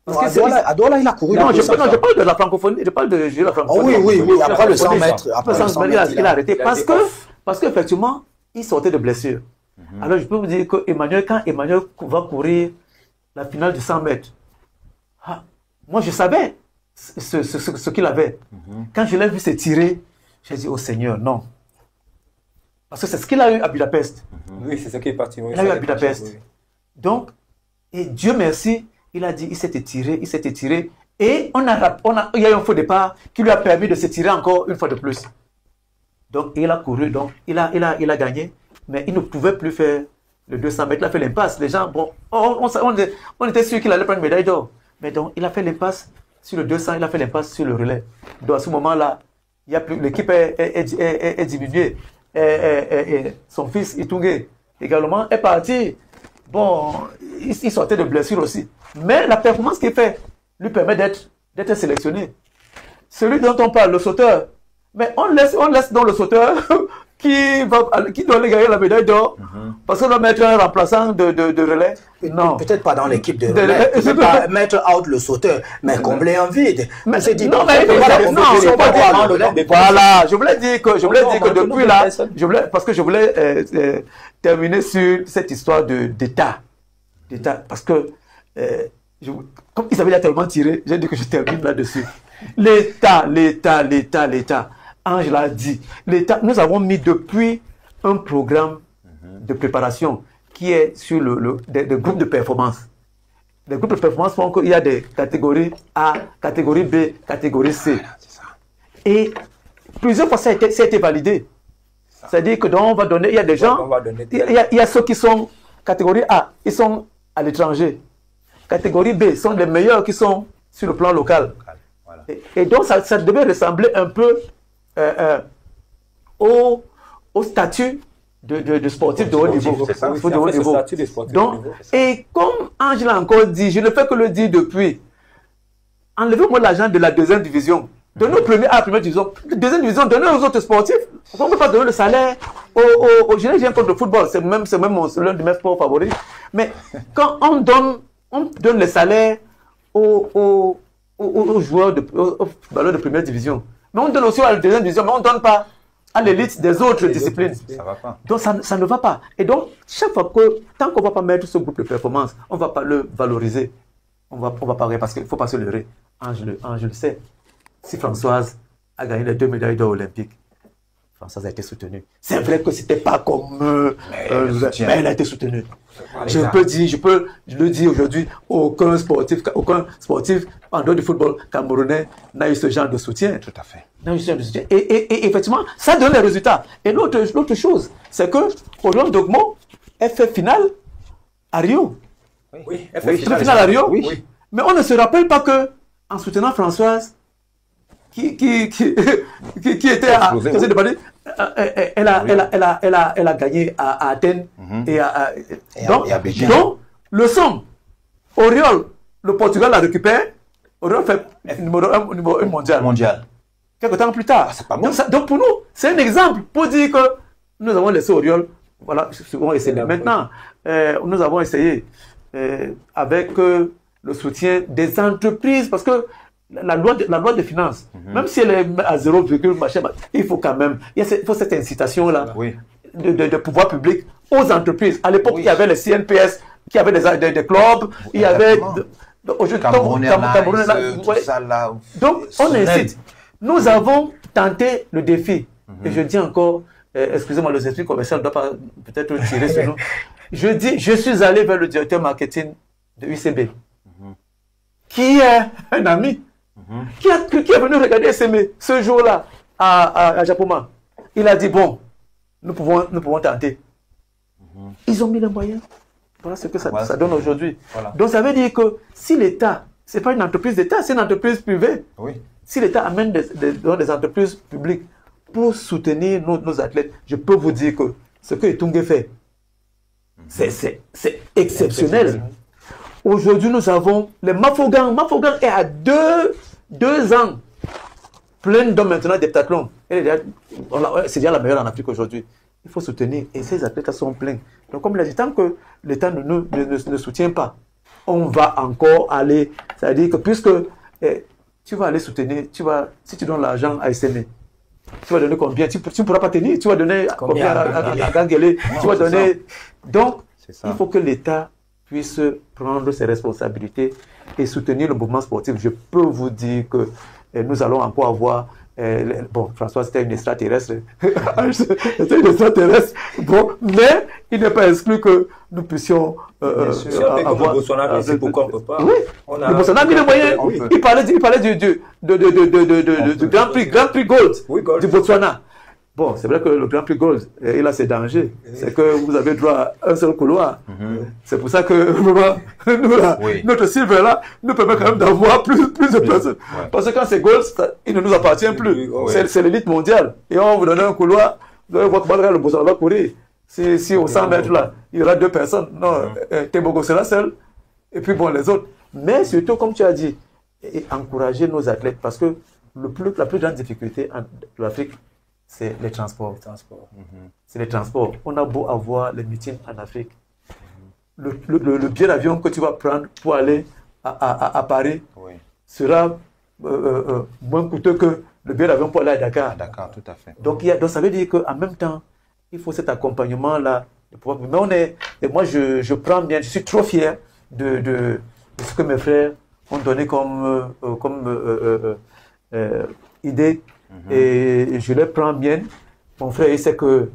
Parce que à Douala, il a couru. Non, je parle de la francophonie. Je parle de la francophonie. Oui. Après le 100 mètres. Il a arrêté parce qu'effectivement, il sortait de blessure. Alors, je peux vous dire que quand Emmanuel va courir la finale du 100 mètres, moi, je savais ce qu'il avait. Quand je l'ai vu se tirer, j'ai dit, oh Seigneur, non. Parce que c'est ce qu'il a eu à Budapest. Oui, c'est ce qui est parti. Il a eu à Budapest. Donc, et Dieu merci, il a dit, il s'est étiré. Et il y a eu un faux départ qui lui a permis de se tirer encore une fois de plus. Donc, il a couru, donc il a gagné, mais il ne pouvait plus faire le 200 mètres. Il a fait l'impasse. Les gens, bon, on était sûr qu'il allait prendre une médaille d'or. Mais donc, il a fait l'impasse sur le 200, il a fait l'impasse sur le relais. Donc, à ce moment-là, l'équipe est diminuée. Et son fils, Itungé, également, est parti. Bon, il sortait de blessure aussi. Mais la performance qu'il fait lui permet d'être sélectionné. Celui dont on parle, le sauteur, Mais on laisse dans le sauteur qui doit aller gagner la médaille d'or parce qu'on doit mettre un remplaçant de relais. Non. Peut-être pas dans l'équipe de relais. Peut-être pas mettre out le sauteur, mais combler un vide. Mais c'est dit, non, mais voilà, je voulais dire que depuis là, parce que je voulais terminer sur cette histoire d'État. Parce que, comme Isabelle a tellement tiré, j'ai dit que je termine là-dessus. L'État. Ange l'a dit. L'État, nous avons mis depuis un programme de préparation qui est sur des groupes de performance. Les groupes de performance font qu'il y a des catégories A, catégorie B, catégorie C. Voilà, c'est ça. Et plusieurs fois, ça a été validé. C'est-à-dire que on va donner, il y a des gens, il y a ceux qui sont catégorie A, ils sont à l'étranger. Catégorie B sont les meilleurs qui sont sur le plan local. Voilà. Et donc, ça devait ressembler un peu au statut de sportif de haut niveau. C'est ça. De haut niveau. Donc, et comme Angela a encore dit, je ne fais que le dire depuis, enlevez-moi l'argent de la deuxième division. Donnez à la première division. Deuxième division, donnez aux autres sportifs. On ne peut pas donner le salaire je n'ai rien contre le football, c'est même l'un de mes sports favoris. Mais quand on donne les salaires aux joueurs aux footballeurs de première division, mais on donne aussi à la deuxième division, mais on ne donne pas à l'élite des autres disciplines. Ça va pas. Donc ça ne va pas. Et donc, chaque fois que, tant qu'on ne va pas mettre ce groupe de performance, on ne va pas le valoriser. On va pas parce qu'il ne faut pas se leurrer. Ange le sait. Si Françoise a gagné les 2 médailles d'or olympiques, Françoise a été soutenue. C'est vrai que c'était pas comme mais elle a été soutenue. Je le dis aujourd'hui, aucun sportif en dehors du football camerounais n'a eu ce genre de soutien. Tout à fait. Et effectivement, ça donne les résultats. Et l'autre chose, c'est que Orion Dogmo, elle fait finale à Rio. Oui, elle fait finale à Rio. Oui. Mais on ne se rappelle pas que, en soutenant Françoise, qui était à elle a gagné à Athènes et à Beijing. Donc, le son, Oriol, le Portugal l'a récupéré, Oriol fait numéro 1 mondial. Quelques temps plus tard. C'est pas bon. Donc pour nous, c'est un exemple pour dire que nous avons laissé Oriol. Voilà, on essaie. Maintenant, nous avons essayé avec le soutien des entreprises, parce que la loi de finances, même si elle est à 0, machin, il faut quand même, il faut cette incitation-là de pouvoir public aux entreprises. À l'époque, il y avait les CNPS, qui avaient des clubs, il y avait... Donc, on incite. Nous avons tenté le défi. Et je dis encore, excusez-moi, le esprit commercial ne doit pas peut-être tirer sur nous. Je dis, je suis allé vers le directeur marketing de UCB, qui est un ami, qui est venu regarder SME ce jour-là à Japoma. Il a dit, bon, nous pouvons tenter. Ils ont mis les moyens. Voilà ce que ça donne aujourd'hui. Voilà. Donc ça veut dire que si l'État, ce n'est pas une entreprise d'État, c'est une entreprise privée. Oui. Si l'État amène des entreprises publiques pour soutenir nos athlètes, je peux vous dire que ce que Etungue fait, c'est exceptionnel. Aujourd'hui, nous avons les Mafogan. Mafogan est à deux ans plein d'hommes maintenant d'heptathlon. C'est déjà la meilleure en Afrique aujourd'hui. Il faut soutenir. Et ces athlètes sont pleins. Donc, comme il a dit, tant que l'État ne soutient pas, on va encore aller. C'est-à-dire que puisque tu vas aller soutenir, si tu donnes l'argent à SME, tu vas donner combien? Tu ne pourras pas tenir. Tu vas donner combien à Ganguele? Tu vas donner. Donc, il faut que l'État puisse prendre ses responsabilités et soutenir le mouvement sportif. Je peux vous dire que nous allons encore avoir... bon, François, c'était une extraterrestre. C'était une extraterrestre. Bon, mais il n'est pas exclu que nous puissions avoir... Le Botswana, c'est pourquoi on ne peut pas. Oui, le Botswana a mis les moyens. Il parlait du Grand Prix Gold du Botswana. Bon, c'est vrai que le Grand Prix Gold, il a ses dangers. C'est que vous avez droit à un seul couloir. C'est pour ça que notre silver là nous permet quand même d'avoir plus de personnes. Parce que quand c'est Gold, il ne nous appartient plus. C'est l'élite mondiale. Et on vous donne un couloir, vous allez voir comment le Botswana va courir. Si au 100 mètres là, il y aura 2 personnes. Non, Tebogo sera seul. Et puis bon, les autres. Mais surtout, comme tu as dit, encourager nos athlètes parce que la plus grande difficulté de l'Afrique, c'est les transports. C'est les transports. On a beau avoir les meetings en Afrique. Le billet d'avion que tu vas prendre pour aller à Paris sera moins coûteux que le billet d'avion pour aller à Dakar. Dakar, tout à fait. Donc ça veut dire qu'en même temps, il faut cet accompagnement-là. Mais et moi, je prends bien, je suis trop fier de ce que mes frères ont donné comme idée. Et je les prends bien. Mon frère, il sait que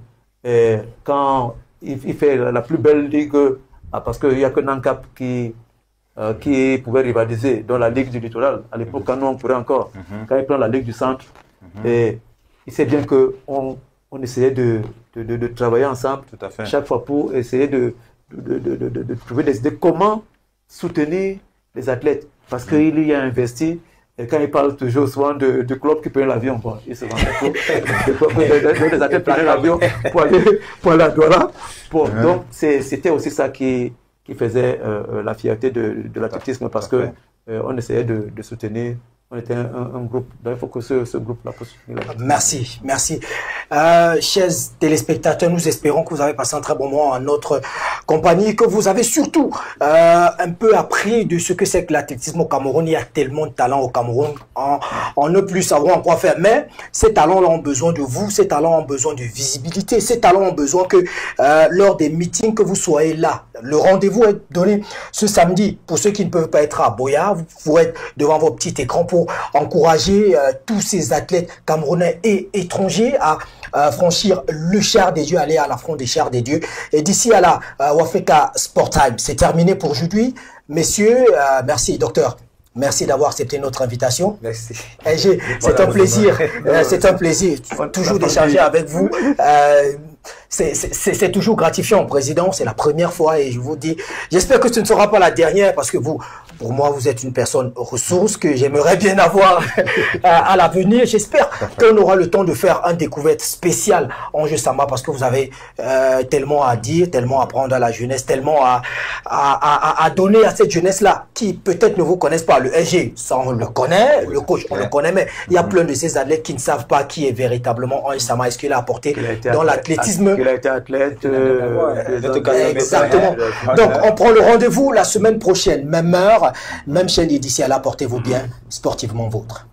quand il fait la plus belle ligue, parce qu'il n'y a que Nancap qui pouvait rivaliser dans la Ligue du Littoral. À l'époque, quand nous on courait encore, quand il prend la Ligue du Centre, et il sait bien qu'on essayait de travailler ensemble tout à fait. Chaque fois pour essayer de trouver des idées comment soutenir les athlètes. Parce qu'il y a investi, et quand il parle toujours souvent de clubs qui prennent l'avion, bon, il se vend des athlètes prennent l'avion pour aller à Douala. Bon, donc c'était aussi ça qui faisait la fierté de l'athlétisme, parce que on essayait de soutenir. On était un groupe, donc il faut que ce groupe-là puisse soutenir. Merci, merci. Chers téléspectateurs, nous espérons que vous avez passé un très bon moment en notre compagnie, que vous avez surtout un peu appris de ce que c'est que l'athlétisme au Cameroun. Il y a tellement de talents au Cameroun, en ne plus savoir quoi faire. Mais ces talents-là ont besoin de vous, ces talents ont besoin de visibilité, ces talents ont besoin que lors des meetings, que vous soyez là. Le rendez-vous est donné ce samedi. Pour ceux qui ne peuvent pas être à Boya, vous pourrez être devant vos petits écrans pour encourager tous ces athlètes camerounais et étrangers à franchir le char des dieux, aller à l'affront des chars des dieux. Et d'ici à la Wafrika Sport Time, c'est terminé pour aujourd'hui. Messieurs, merci docteur. Merci d'avoir accepté notre invitation. Merci. C'est un plaisir. C'est un plaisir toujours d'échanger avec vous. C'est toujours gratifiant, président. C'est la première fois et je vous dis, j'espère que ce ne sera pas la dernière, parce que vous, pour moi, vous êtes une personne ressource que j'aimerais bien avoir à l'avenir. J'espère qu'on aura le temps de faire une découverte spéciale en Jeu Samba, parce que vous avez tellement à dire, tellement à prendre à la jeunesse, tellement à donner à cette jeunesse-là qui peut-être ne vous connaissent pas. Le SG, ça on le connaît, le coach on le connaît, mais il y a plein de ces athlètes qui ne savent pas qui est véritablement Ange Sama, est-ce qu'il a apporté dans l'athlétisme. Il a été athlète. Exactement. Donc on prend le rendez-vous la semaine prochaine, même heure, même chaîne. Et d'ici à là, portez-vous bien, sportivement vôtre.